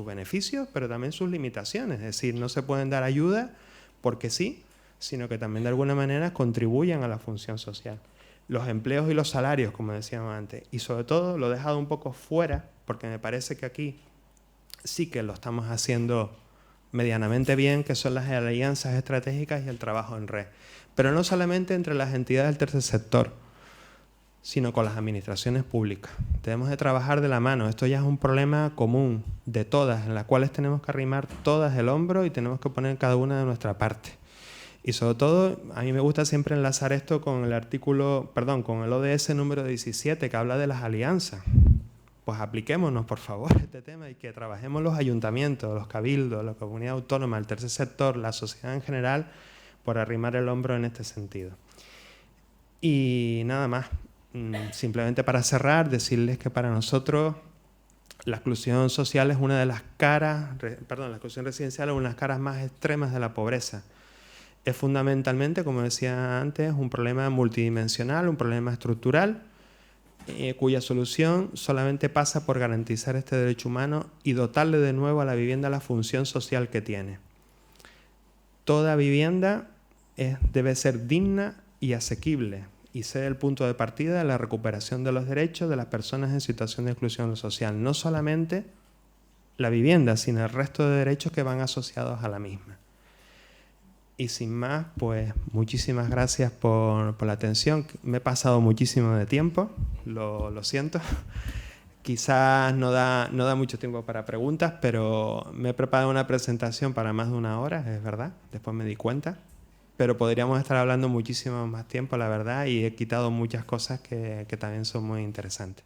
beneficios, pero también sus limitaciones. Es decir, no se pueden dar ayuda porque sí, sino que también de alguna manera contribuyan a la función social. Los empleos y los salarios, como decíamos antes. Y sobre todo lo he dejado un poco fuera, porque me parece que aquí sí que lo estamos haciendo medianamente bien, que son las alianzas estratégicas y el trabajo en red. Pero no solamente entre las entidades del tercer sector, sino con las administraciones públicas. Debemos de trabajar de la mano. Esto ya es un problema común de todas, en las cuales tenemos que arrimar todas el hombro y tenemos que poner cada una de nuestra parte. Y sobre todo, a mí me gusta siempre enlazar esto con el con el ODS número 17, que habla de las alianzas. Pues apliquémonos, por favor, este tema y que trabajemos los ayuntamientos, los cabildos, la comunidad autónoma, el tercer sector, la sociedad en general, por arrimar el hombro en este sentido. Y nada más. Simplemente para cerrar, decirles que para nosotros la exclusión social es una de las caras, la exclusión residencial es una de las caras más extremas de la pobreza. Es fundamentalmente, como decía antes, un problema multidimensional, un problema estructural, cuya solución solamente pasa por garantizar este derecho humano y dotarle de nuevo a la vivienda la función social que tiene. Toda vivienda debe ser digna y asequible, y ser el punto de partida de la recuperación de los derechos de las personas en situación de exclusión social. No solamente la vivienda, sino el resto de derechos que van asociados a la misma. Y sin más, pues muchísimas gracias por la atención. Me he pasado muchísimo de tiempo, lo siento. Quizás no da mucho tiempo para preguntas, pero me he preparado una presentación para más de 1 hora, es verdad, después me di cuenta. Pero podríamos estar hablando muchísimo más tiempo, la verdad, y he quitado muchas cosas que también son muy interesantes.